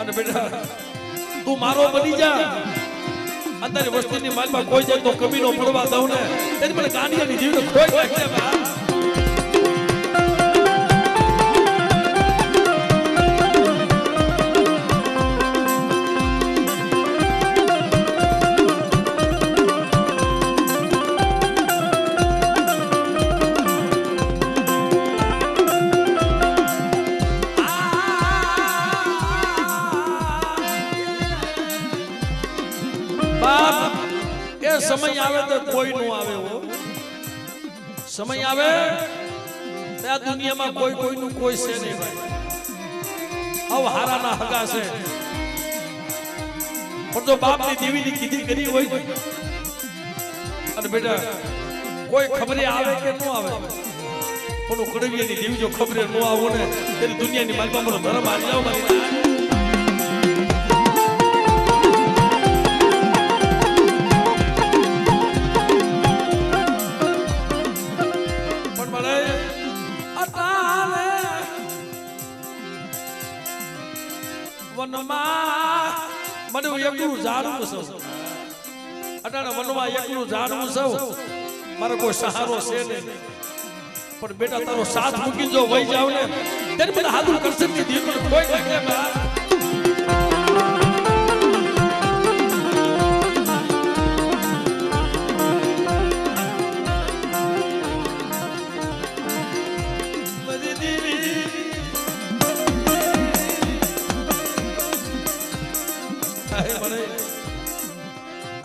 અને બેટા તું મારો બની જા. અત્યારે વસ્તીની માલમાં કોઈ જાય તો કમીનો પડવા દઉં ને તેથી મને ગાંડિયાની જીવને ખોઈ લાગે. સમય આવે તો કોઈ નો આવે હો. સમય આવે તો આ દુનિયામાં કોઈ કોઈનું કોઈ છે નહીં ભાઈ. આવ હારાના હગા છે પણ જો બાપની દેવીની કીધી કરી હોય અને બેટા કોઈ ખબરે આવે કે ન આવે પણ કડવીયાની દેવી જો ખબરે ન આવો ને તેની દુનિયાની માલમાં મને ધર્મ આવી જાવ મારી. મને એકલું જાણવું સૌ અટાણે વનમાં એકલું જાણવું સૌ મારો કોઈ સહારો છે નહીં પણ બેટા તારો સાથ મૂકી જો વહી જાવ ને ત્યારે મને હાથું કરશે કે દિલ મને કોઈ લાગે.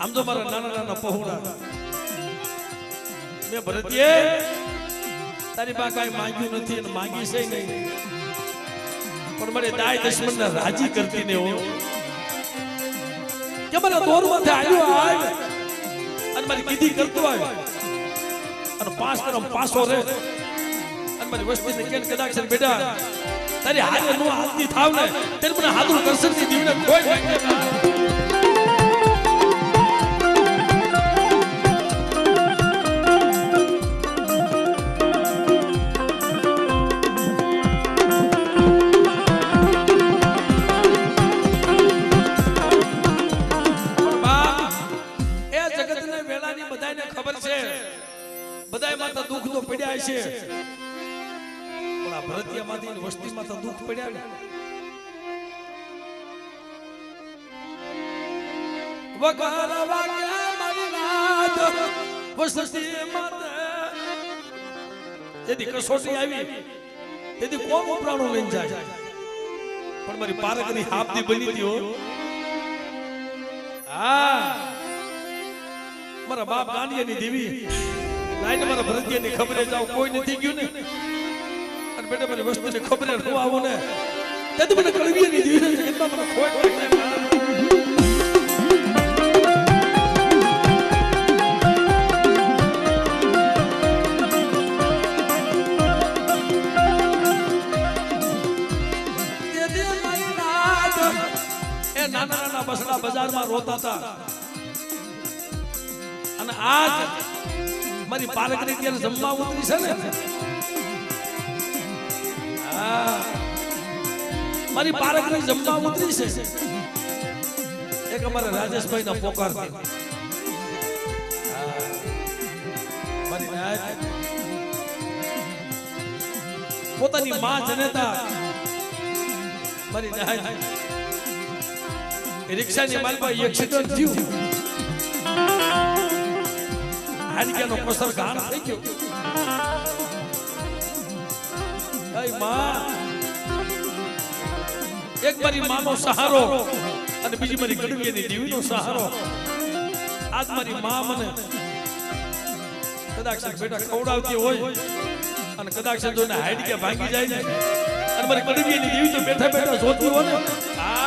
આમ તો મારા નાના નાના પહોળા મેં ભરતીએ તારી પાસે કઈ માંગ્યું નથી અને માંગી છે નહીં પણ મને દાય દુશ્મનને રાજી કરતી ને હો કે મને દોરમાંથી આવ્યો આવે અને મારી કીધી કરતો આવે અને 5 કરમ પાછો રે મારી વસ્તીને કેન કદાચ છે બેટા તારી હારે નો હાથની થાવ ને તેર મને હાથું કરશનની દીવને કોઈ માંગે બધાય માતા દુઃખ તો પડ્યા છે પણ આ ભરતિયામાંથી વસ્તીમાં તો દુઃખ પડ્યા ને વગર વાગ્યા મારી નાદ વસ્તી માતા જેથી કસોટી આવી તેથી કોણ ઉપરાણું લઈને જાય પણ મારી પારકની હાપથી બની હતી હો હા મારા બાપ ગાંડિયાની દેવી લાઈને મારા ભરતિયાની ખબરે જાવ કોઈ નથી ગયું ને અને બેટા મારી વસ્તુની ખબરે હું આવું ને તે તો મને કળવીની દેવી કેટલા મને ખોટ એ નાના નાના બસડા બજારમાં રોતા હતા અને આજ મારી પાલકની ત્યારે જમવા ઉતરી છે ને મારી પાલકની જમવા ઉતરી છે એક અમારા રાજેશભાઈ ના પોકાર પોતાની માં જનેતા મારી નાય રિક્ષાની માલમાં એક્સિડન્ટ થયું હાડકાનો કસર ગાણ થઈ ગયો એ માં એક મારી માનો સહારો અને બીજી મારી ગઢવીની દેવીનો સહારો આજ મારી માં મને કદાચ બેટા ખવડાવતી હોય અને કદાચ જોને હાડકે ભાંગી જાય ને અને મારી ગઢવીની દેવી તો બેઠા બેઠા જોતી હોય ને હા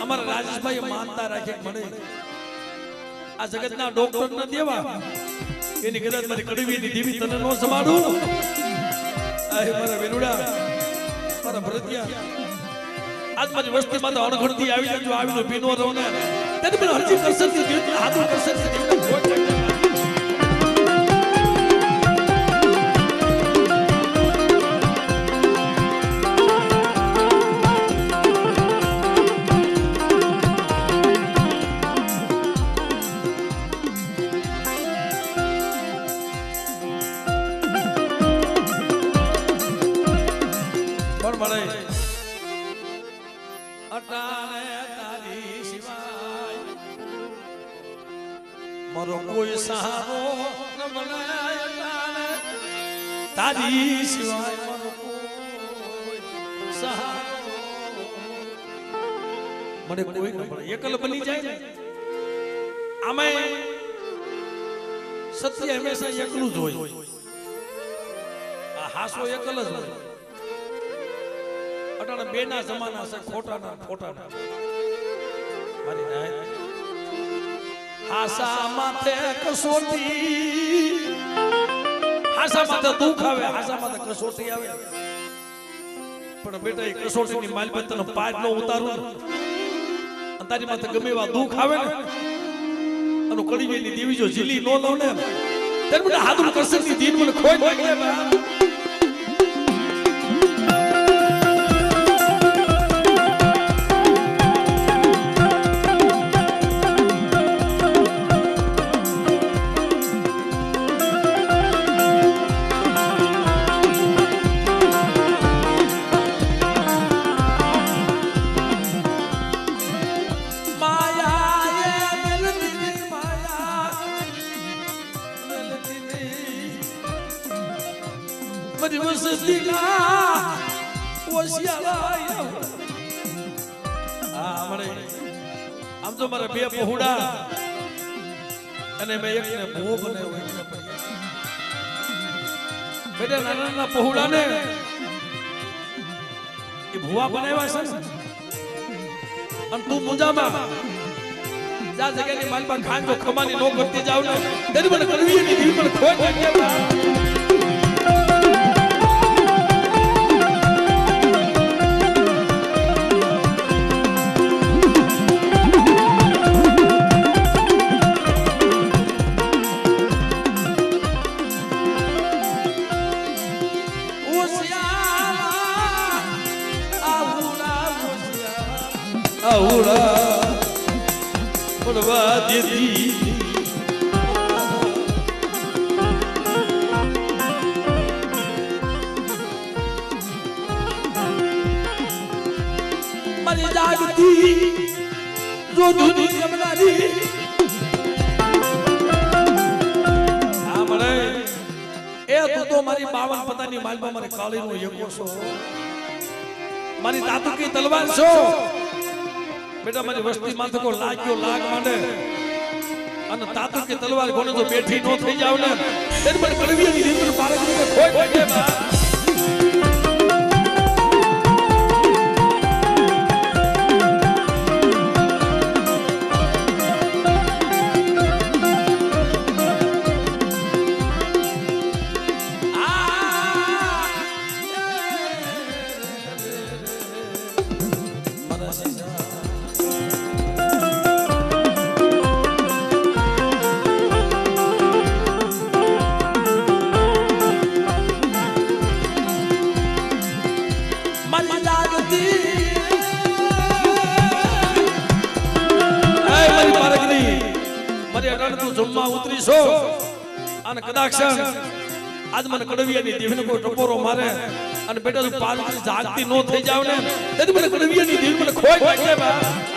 અમારા રાજેશભાઈ માનતા રાખે મને આ જગતના ડોક્ટર ના દેવા એની કદાચ મારી કડવીની દેવી તને નો સંભાળું આય મારા વેલુડા મારા ભરતિયા આજ મારી વસ્તીમાં તો અણઘડતી આવી જજો આવીનો પીનો રહો ને તેને મને હરજી કરશનથી દેવી હાથું કરશનથી દેવી કોઈ મારો કોઈ સહારો ન બનાય તારી સિવાય મારો કોઈ સહારો મને કોઈ ન મળે એકલ બની જાય આમે સત્ય હંમેશા એકલું જ હોય આ હાસો એકલ જ હોય અટાણા બેના જમાના છે ખોટાના ખોટાના મારી નાય હાસા માથે કસોટી હાસા માથે દુઃખ આવે હાસા માથે કસોટી આવે પણ બેટા એ કસોટીની માલપત તને પાર નો ઉતારું તારી માથે ગમે એવા દુઃખ આવે ને અને કડીની દેવી જો જીલી નો લો ને ત્યારે મને હાથું કરશનની દીન મને ખોઈ લાગે આમ તો મારા બે પહોડા અને મેં એકને ભો બનાવ્યો બેટા નાના નાના પહોડા ને એ ભુવા બનાવ્યા છે અને તું મુંજામાં જા જગ્યાની માલપા ખાંજો ખમાની નો કરતી જાવ ને તેની મને કડવી ની દિલ પર ખોટ લાગે Ahora por va de ti mari jagti jo duni jamnari amre e tu to mari 52 પતાની માલમાં મારે કાળીનો એકો છો મારી તાતુકી તલવાર છો बेटा मारी वस्ती माथे को लाग्यो लाग मांडे અને તાતુ કે તલવાર કોને જો બેઠી નો થઈ જાવ ને તેન પર કડવી ની રીત પારક ને ખોઈ લાગે બા જમવા ઉતરી છો અને કદાચ આજ મને કડવિયાની દેવને કોઈ ટપોરો મારે અને બેટા તું પાલતી જાગતી નો થઈ જાવ ને તેથી મને કડવિયાની દેવ મને ખોઈ લાગે બા